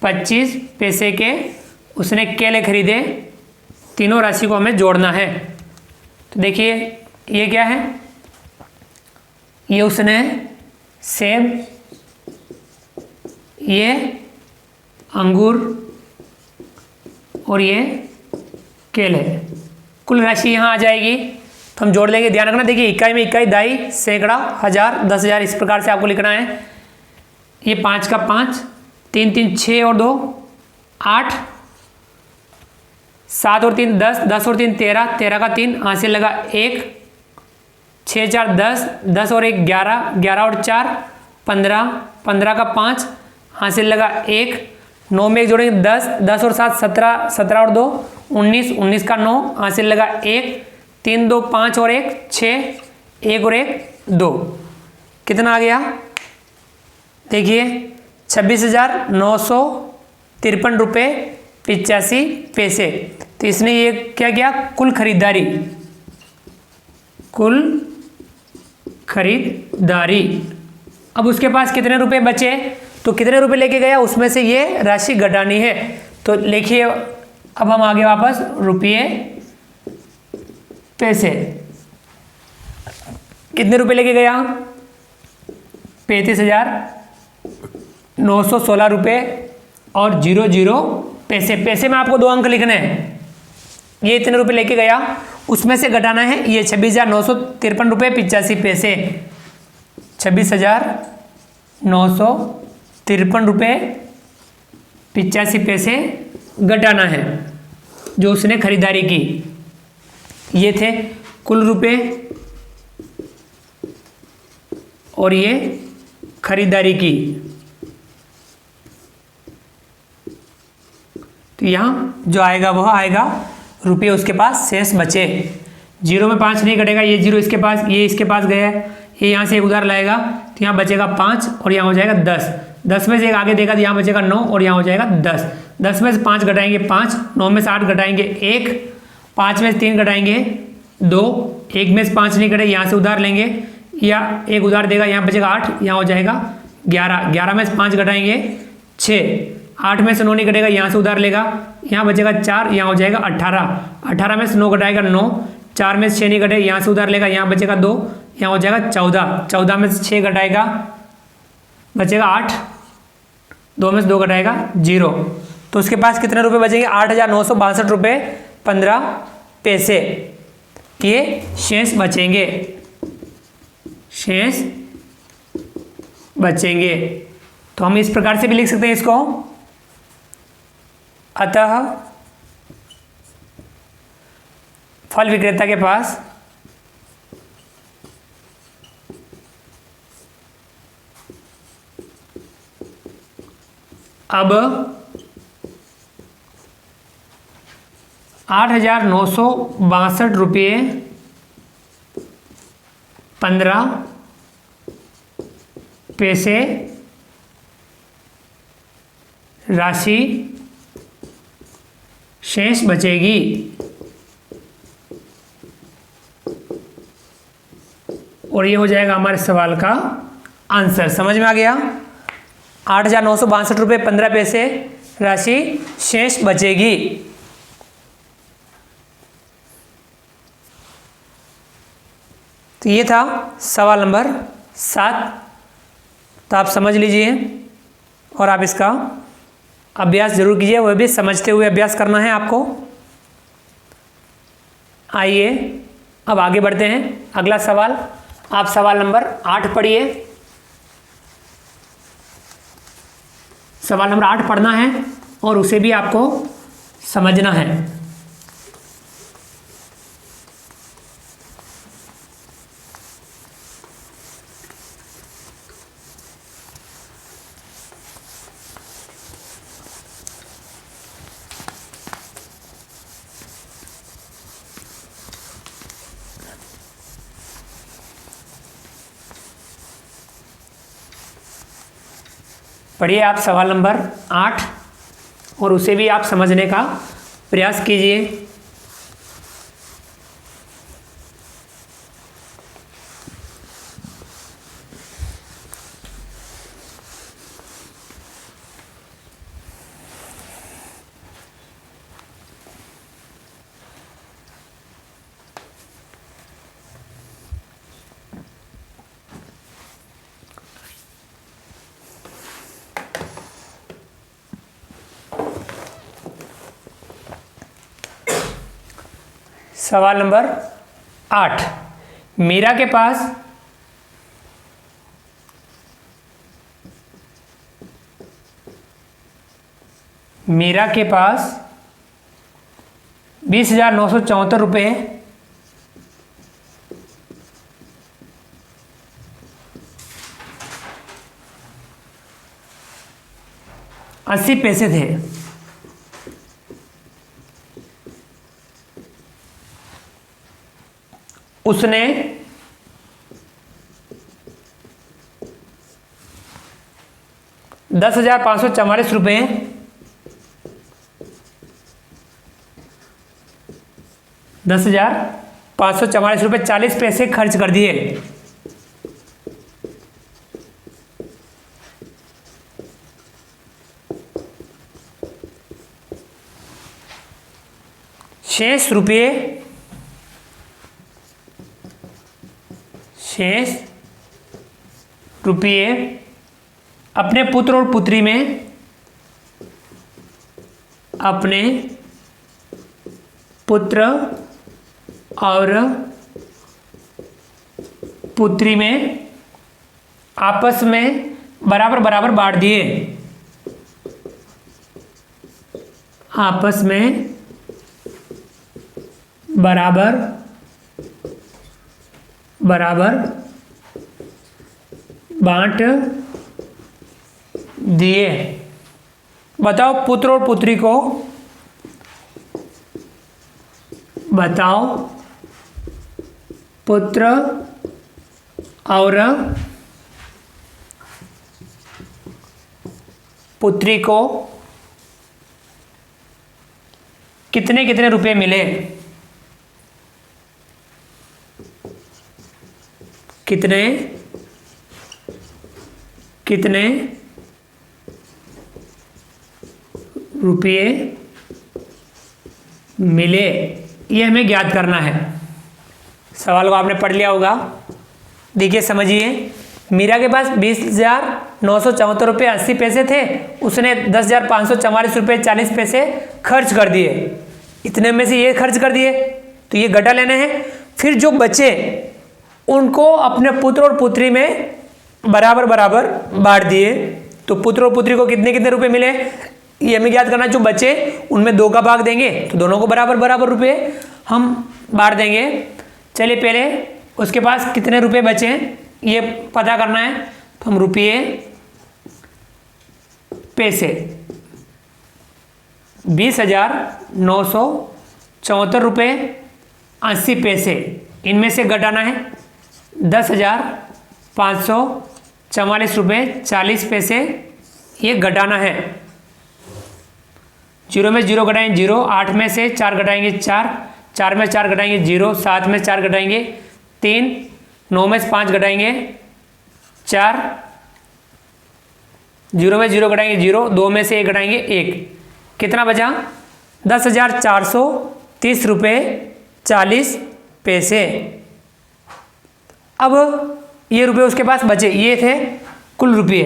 25 पैसे के उसने केले खरीदे। तीनों राशि को हमें जोड़ना है। तो देखिए ये क्या है? ये उसने सेब, ये अंगूर और ये केले, कुल राशि यहाँ आ जाएगी। तो हम जोड़ लेंगे। ध्यान रखना, देखिए इकाई में इकाई, दाई, सैकड़ा, हजार, 10,000 इस प्रकार से आपको लिखना है। ये 5 का 5, 3 3 6 और 2 8, 7 और 3 10, 10 और 3 13, 13 का 3 हासिल लगा 1, 6 4 10, 10 और 1 11, 11 और 4 15, 15 का 5 हासिल लगा 1, 9 में 1 जोड़ेंगे 10, 10 और 7 17, 17 और 2 19, 19 का 9 हासिल लगा 1, 3 2 5 और 1 6, 1 और 1 2। कितना आ गया? देखिए 26,953 रुपये 85 पैसे। तो इसने ये क्या किया? कुल खरीदारी। अब उसके पास कितने रुपए बचे? तो कितने रुपए लेके गया उसमें से ये राशि घटानी है। तो लिखिए, अब हम आगे वापस रुपये पैसे। कितने रुपए लेके गया? 35,916 रुपये और 00 पैसे। पैसे में आपको 2 अंक लिखने हैं। ये इतने रुपए लेके गया, उसमें से घटाना है ये 26,953 रुपये 85 पैसे। 26,953 रुपये 85 पैसे घटाना है जो उसने खरीदारी की। ये थे कुल रुपए और ये खरीदारी की। तो यहाँ जो आएगा वह आएगा रुपये उसके पास शेष बचे। 0 में 5 नहीं कटेगा, ये 0 इसके पास, ये इसके पास गया है, ये यहाँ से एक उधार लाएगा तो यहाँ बचेगा 5 और यहाँ हो जाएगा 10। 10 में से एक आगे देगा तो यहाँ बचेगा 9 और यहाँ हो जाएगा 10। 10 में से 5 घटाएंगे 5, 9 में से 8 घटाएंगे 1, 5 में से 3 घटाएंगे 2, 1 में से 5 नहीं कटे, यहाँ से उधार लेंगे या एक उधार देगा, यहाँ बचेगा 8, यहाँ हो जाएगा 11। 11 में से 5 घटाएंगे 6, 8 में से 9 नहीं कटेगा, यहाँ से उधार लेगा, यहाँ बचेगा 4, यहाँ हो जाएगा 18। 18 में से 9 घटाएगा 9, 4 में से 6 नहीं कटे, यहाँ से उधार लेगा, यहाँ बचेगा 2, यहाँ हो जाएगा 14। 14 में से 6 घटाएगा बचेगा 8, 2 में से 2 घटाएगा 0। तो उसके पास कितने रुपए बचेंगे? 8,962 रुपये 15 पैसे ये शेष बचेंगे। तो हम इस प्रकार से भी लिख सकते हैं इसको। अतः फल विक्रेता के पास अब 8,962 रुपये 15 पैसे राशि शेष बचेगी। और ये हो जाएगा हमारे सवाल का आंसर। समझ में आ गया? 8,962 रुपये 15 पैसे राशि शेष बचेगी। तो ये था सवाल नंबर 7। तो आप समझ लीजिए और आप इसका अभ्यास जरूर कीजिए, वह भी समझते हुए अभ्यास करना है आपको। आइए अब आगे बढ़ते हैं। अगला सवाल, आप सवाल नंबर 8 पढ़िए। सवाल नंबर 8 पढ़ना है और उसे भी आपको समझना है। पढ़िए आप सवाल नंबर 8 और उसे भी आप समझने का प्रयास कीजिए। सवाल नंबर 8, मीरा के पास ₹20,974 80 पैसे थे। उसने ₹10,544 40 पैसे खर्च कर दिए। शेष रुपये अपने पुत्र और पुत्री में आपस में बराबर बराबर बांट दिए। आपस में बराबर बराबर बांट दिए। बताओ पुत्र और पुत्री को पुत्र और पुत्री को कितने कितने रुपए मिले। कितने रुपये मिले, ये हमें ज्ञात करना है। सवाल को आपने पढ़ लिया होगा। देखिए समझिए, मीरा के पास ₹20,974.80 थे। उसने ₹10,544.40 खर्च कर दिए। इतने में से ये खर्च कर दिए तो ये घटा लेने हैं। फिर जो बचे उनको अपने पुत्र और पुत्री में बराबर बराबर बांट दिए। तो पुत्र और पुत्री को कितने कितने रुपए मिले ये हमें याद करना। जो बचे उनमें 2 का भाग देंगे तो दोनों को बराबर बराबर रुपए हम बांट देंगे। चलिए पहले उसके पास कितने रुपए बचे ये पता करना है। तो हम पैसे ₹20,974.80 इनमें से घटाना है ₹10,544.40 ये घटाना है। 0 में 0 घटाएंगे 0, 8 में से 4 घटाएंगे 4, 4 में 4 घटाएंगे 0, 7 में 4 घटाएंगे 3, 9 में से 5 घटाएंगे 4, 0 में 0 घटाएंगे 0, 2 में से 1 घटाएंगे 1। कितना बचा? ₹10,430.40। अब ये रुपए उसके पास बचे, ये थे कुल रुपये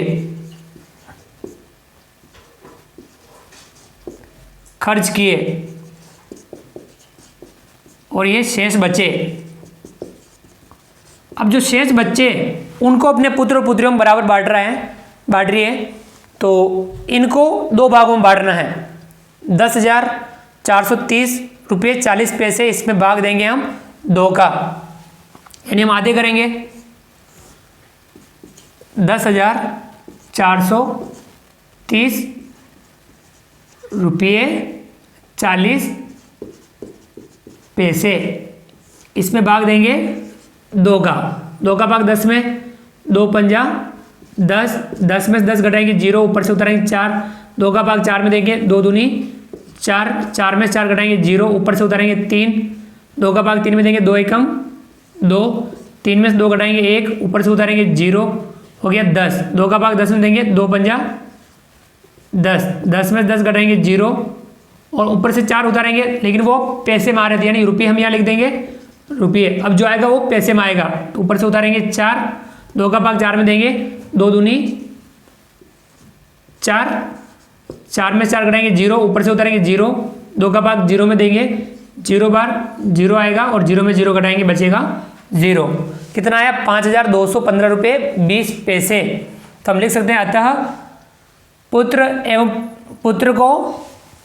खर्च किए और ये शेष बचे। अब जो शेष बच्चे उनको अपने पुत्र और पुत्रियों में बराबर बांट रही है। तो इनको 2 भागों में बांटना है। ₹10,430.40 इसमें भाग देंगे हम 2 का, यानी हम आधे करेंगे। 10,430.40 इसमें भाग देंगे 2 का। 2 का भाग 10 में, 2 पंजा 10, 10 में से 10 घटाएंगे 0, ऊपर से उतारेंगे 4, 2 का भाग 4 में देंगे 2 दूनी 4, 4 में से 4 घटाएंगे 0, ऊपर से उतारेंगे 3, 2 का भाग 3 में देंगे 2 एकम 2, 3 में से 2 घटाएंगे 1, ऊपर से उतारेंगे 0, हो गया 10, 2 का भाग 10 में देंगे 2 पंजा 10, 10 में से 10 घटाएंगे 0 और ऊपर से 4 उतारेंगे, लेकिन वो पैसे में आ रहे थे यानी रुपये हम यहाँ लिख देंगे रुपये। अब जो आएगा वो पैसे में आएगा, तो ऊपर से उतारेंगे 4, 2 का भाग 4 में देंगे 2 दूनी 4, 4 में 4 घटाएंगे 0, ऊपर से उतारेंगे 0, 2 का भाग 0 में देंगे 0 बार 0 आएगा और 0 में 0 घटाएंगे बचेगा 0। कितना आया 5215 रुपये 20 पैसे। तो हम लिख सकते हैं अतः पुत्र को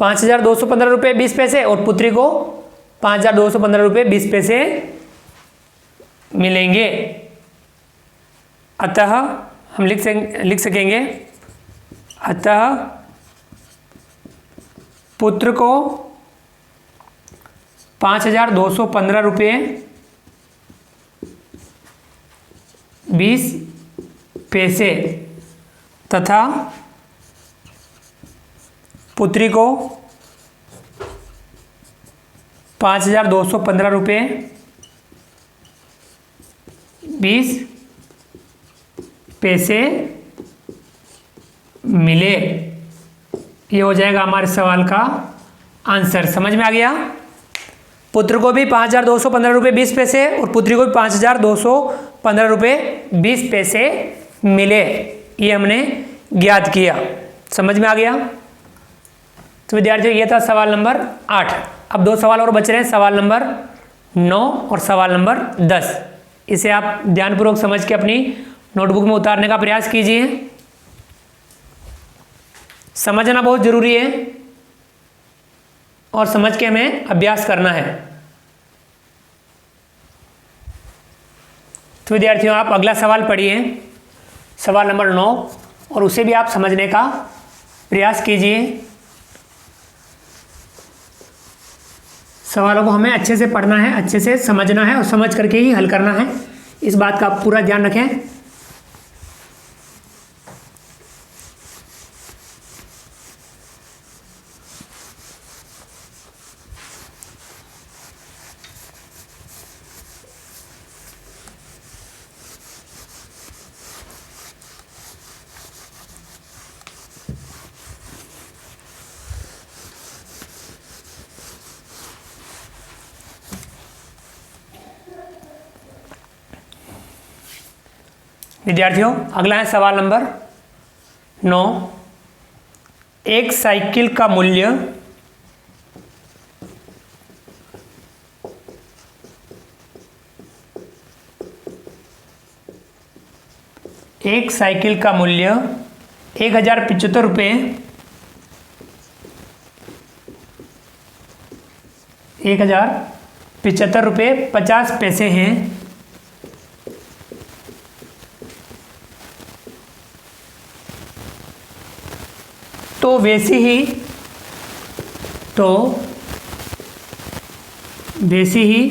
5215 रुपये 20 पैसे और पुत्री को 5215 रुपये 20 पैसे मिलेंगे। अतः हम लिख सकेंगे अतः पुत्र को 5215 रुपये 20 पैसे तथा पुत्री को 5215 रुपये 20 पैसे मिले। ये हो जाएगा हमारे सवाल का आंसर। समझ में आ गया? पुत्र को भी 5215 रुपये 20 पैसे और पुत्री को भी 5215 रुपये 20 पैसे मिले, ये हमने ज्ञात किया। समझ में आ गया? तो विद्यार्थियों ये था सवाल नंबर 8। अब 2 सवाल और बच रहे हैं, सवाल नंबर 9 और सवाल नंबर 10। इसे आप ध्यानपूर्वक समझ के अपनी नोटबुक में उतारने का प्रयास कीजिए। समझना बहुत जरूरी है और समझ के हमें अभ्यास करना है। तो विद्यार्थियों आप अगला सवाल पढ़िए, सवाल नंबर 9, और उसे भी आप समझने का प्रयास कीजिए। सवालों को हमें अच्छे से पढ़ना है, अच्छे से समझना है और समझ करके ही हल करना है। इस बात का आप पूरा ध्यान रखें। विद्यार्थियों अगला है सवाल नंबर 9। एक साइकिल का मूल्य एक साइकिल का मूल्य 1075 रुपये 1075 रुपये 50 पैसे हैं। तो वैसी ही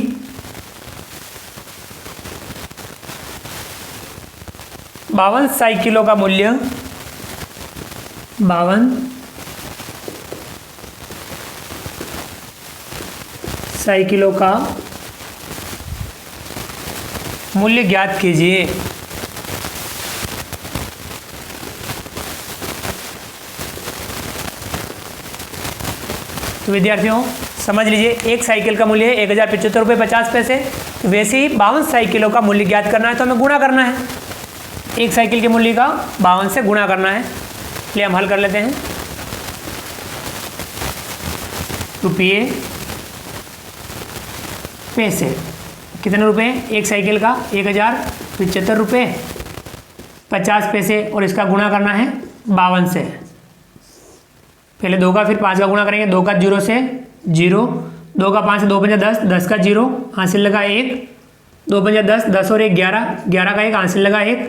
52 साइकिलों का मूल्य 52 साइकिलों का मूल्य ज्ञात कीजिए। तो विद्यार्थियों समझ लीजिए, एक साइकिल का मूल्य है 1075 रुपये 50 पैसे। तो वैसे ही 52 साइकिलों का मूल्य ज्ञात करना है तो हमें गुणा करना है। एक साइकिल के मूल्य का 52 से गुणा करना है, इसलिए हम हल कर लेते हैं। रुपये पैसे कितने रुपए? एक साइकिल का 1075 रुपये 50 पैसे और इसका गुणा करना है 52 से। पहले 2 का फिर 5 का गुणा करेंगे। 2 का 0 से 0, 2 का 5 से 2 पंजा 10, 10 का 0 हासिल लगा 1, 2 पंजा 10, 10 और 1 11, 11 का 1 हासिल लगा 1,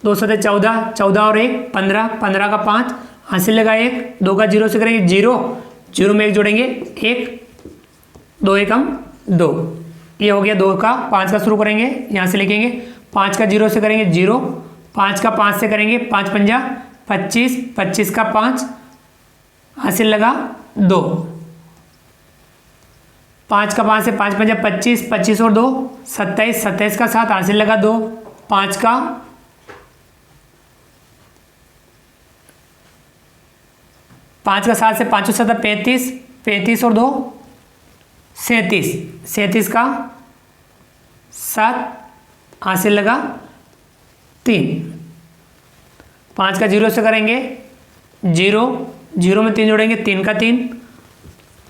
2 सते 14, 14 और 1 15, 15 का 5 हासिल लगा 1, 2 का 0 से करेंगे 0, 0 में 1 जोड़ेंगे 1, 2 एकम 2। ये हो गया 2 का। 5 का शुरू करेंगे, यहाँ से लिखेंगे 5 का 0 से करेंगे 0, 5 का 5 से करेंगे, 5 पंजा 25, 25 का 5 हासिल लगा 2, 5 का 5 से 5 पंजा 25, 25 और 2 27, 27 का 7 हासिल लगा 2, 5 का 7 से 5 7 35, 35 और 2 37, 37 का 7 हासिल लगा 3, 5 का 0 से करेंगे 0, 0 में 3 जोड़ेंगे 3 का 3,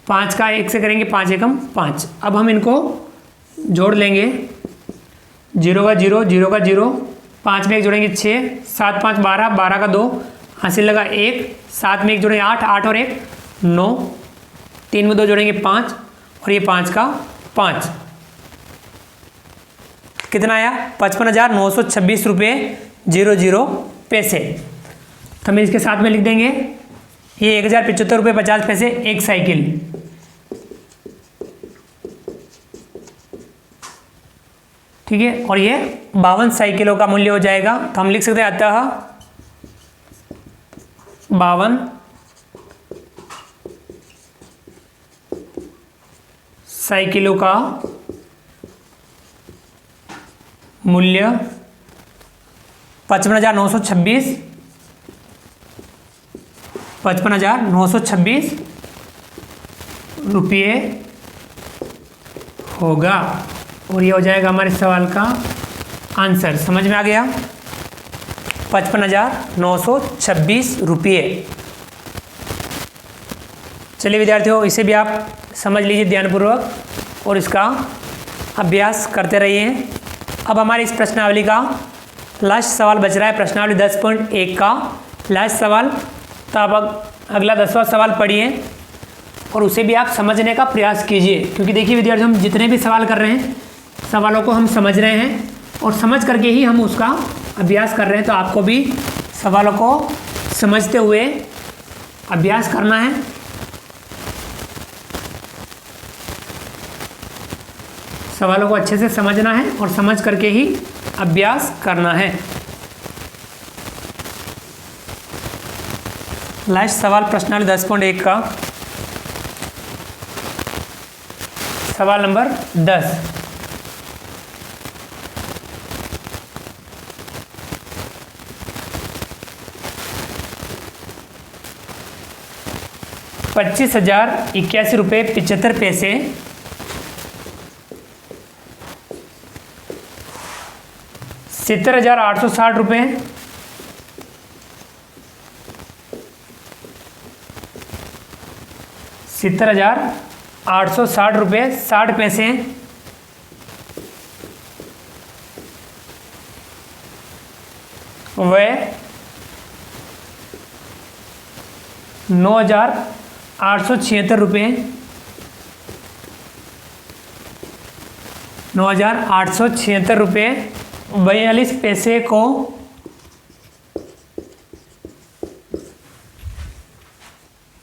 5 का 1 से करेंगे 5 एकम 5। अब हम इनको जोड़ लेंगे, 0 का 0, 0 का 0, 5 में 1 जोड़ेंगे 6, 7 5 12, 12 का 2 हासिल लगा 1, 7 में 1 जोड़ेंगे 8, 8 और 1 9, 3 में 2 जोड़ेंगे 5 और ये 5 का 5, कितना आया 55,926 रुपये 00 पैसे। तो हम इसके साथ में लिख देंगे ये 1,075 रुपये 50 पैसे एक साइकिल। ठीक है, और ये 52 साइकिलों का मूल्य हो जाएगा। तो हम लिख सकते हैं अतः 52 साइकिलों का मूल्य 55,926 रुपये होगा, और ये हो जाएगा हमारे सवाल का आंसर। समझ में आ गया, 55,926 रुपये। चलिए विद्यार्थियों, इसे भी आप समझ लीजिए ध्यानपूर्वक और इसका अभ्यास करते रहिए। अब हमारी इस प्रश्नावली का लास्ट सवाल बच रहा है, प्रश्नावली 10.1 का लास्ट सवाल। तो आप अगला 10वां सवाल पढ़िए और उसे भी आप समझने का प्रयास कीजिए, क्योंकि देखिए विद्यार्थियों, हम जितने भी सवाल कर रहे हैं सवालों को हम समझ रहे हैं और समझ करके ही हम उसका अभ्यास कर रहे हैं। तो आपको भी सवालों को समझते हुए अभ्यास करना है। सवालों को अच्छे से समझना है और समझ करके ही अभ्यास करना है। लास्ट सवाल प्रश्नावली 10.1 का सवाल नंबर 10। ₹25,081 रुपये 75 पैसे ₹70,860 रुपये ₹70,860 रुपये 60 पैसे व ₹9,876 रुपये 9,876 रुपये 42 पैसे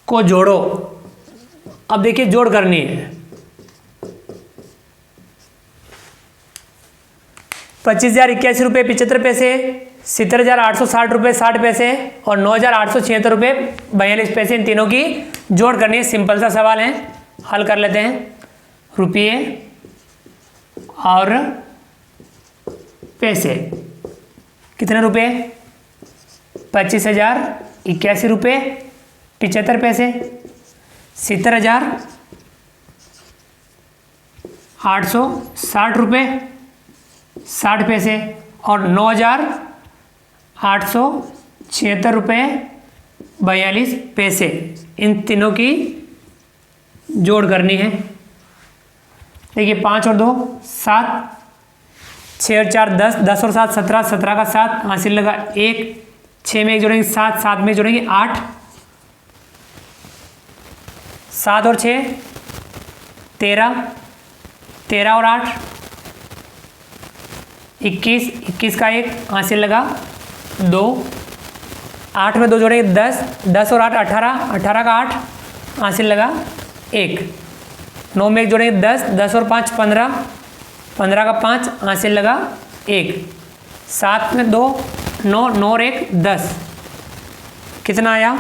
को जोड़ो। अब देखिए जोड़ करनी है। 25,081 रुपये 75 पैसे, 70,860 रुपये 60 पैसे और 9,876 रुपये 42 पैसे, इन तीनों की जोड़ करनी है। सिंपल सा सवाल है, हल कर लेते हैं। रुपये और पैसे, कितने रुपये 25,081 रुपये 75 पैसे, 70,860 रुपये 60 पैसे और 9,876 रुपये 42 पैसे, इन तीनों की जोड़ करनी है। देखिए 5 और 2 7, 6 और 4 10, 10 और 7 17, 17 का 7 हासिल लगा 1, 6 में 1 जोड़ेंगे 7, 7 में जोड़ेंगे 8, 7 और 6 13, 13 और 8 21, 21 का 1 हासिल लगा 2, 8 में 2 जोड़ेंगे 10, 10 और 8 18, 18 का 8 हासिल लगा 1, 9 में 1 जोड़ेंगे 10, 10 और 5 15, 15 का 5 हासिल लगा 1, 7 में 2 9 9 और 1 10, कितना आया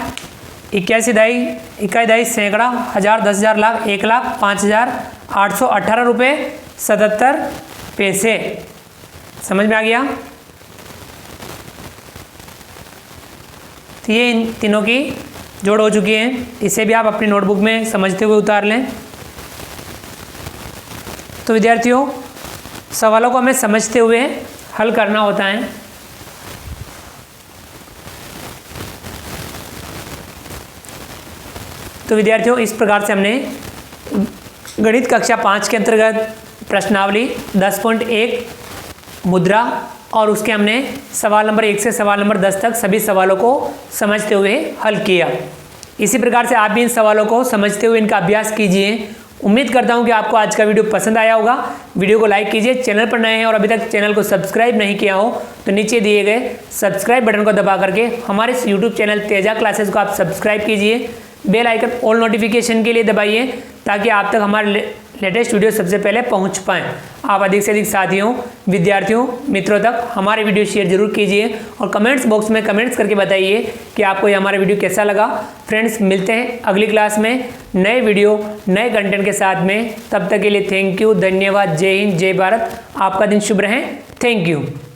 81 दाई 21 दाई सैकड़ा, हज़ार, 10,000, लाख, 1,00,000, 5,818 रुपये 77 पैसे। समझ में आ गया? तो ये इन तीनों की जोड़ हो चुकी है। इसे भी आप अपनी नोटबुक में समझते हुए उतार लें। तो विद्यार्थियों, सवालों को हमें समझते हुए हल करना होता है। तो विद्यार्थियों, इस प्रकार से हमने गणित कक्षा 5 के अंतर्गत प्रश्नावली 10.1 मुद्रा और उसके हमने सवाल नंबर 1 से सवाल नंबर 10 तक सभी सवालों को समझते हुए हल किया। इसी प्रकार से आप भी इन सवालों को समझते हुए इनका अभ्यास कीजिए। उम्मीद करता हूं कि आपको आज का वीडियो पसंद आया होगा। वीडियो को लाइक कीजिए। चैनल पर नए हैं और अभी तक चैनल को सब्सक्राइब नहीं किया हो तो नीचे दिए गए सब्सक्राइब बटन को दबा करके हमारे इस यूट्यूब चैनल तेजा क्लासेस को आप सब्सक्राइब कीजिए। बेल आइकन ऑल नोटिफिकेशन के लिए दबाइए ताकि आप तक हमारे लेटेस्ट वीडियो सबसे पहले पहुंच पाएँ। आप अधिक से अधिक साथियों, विद्यार्थियों, मित्रों तक हमारे वीडियो शेयर जरूर कीजिए और कमेंट्स बॉक्स में कमेंट्स करके बताइए कि आपको ये हमारा वीडियो कैसा लगा। फ्रेंड्स, मिलते हैं अगली क्लास में नए वीडियो नए कंटेंट के साथ में। तब तक के लिए थैंक यू, धन्यवाद, जय हिंद, जय भारत। आपका दिन शुभ रहे। Thank you.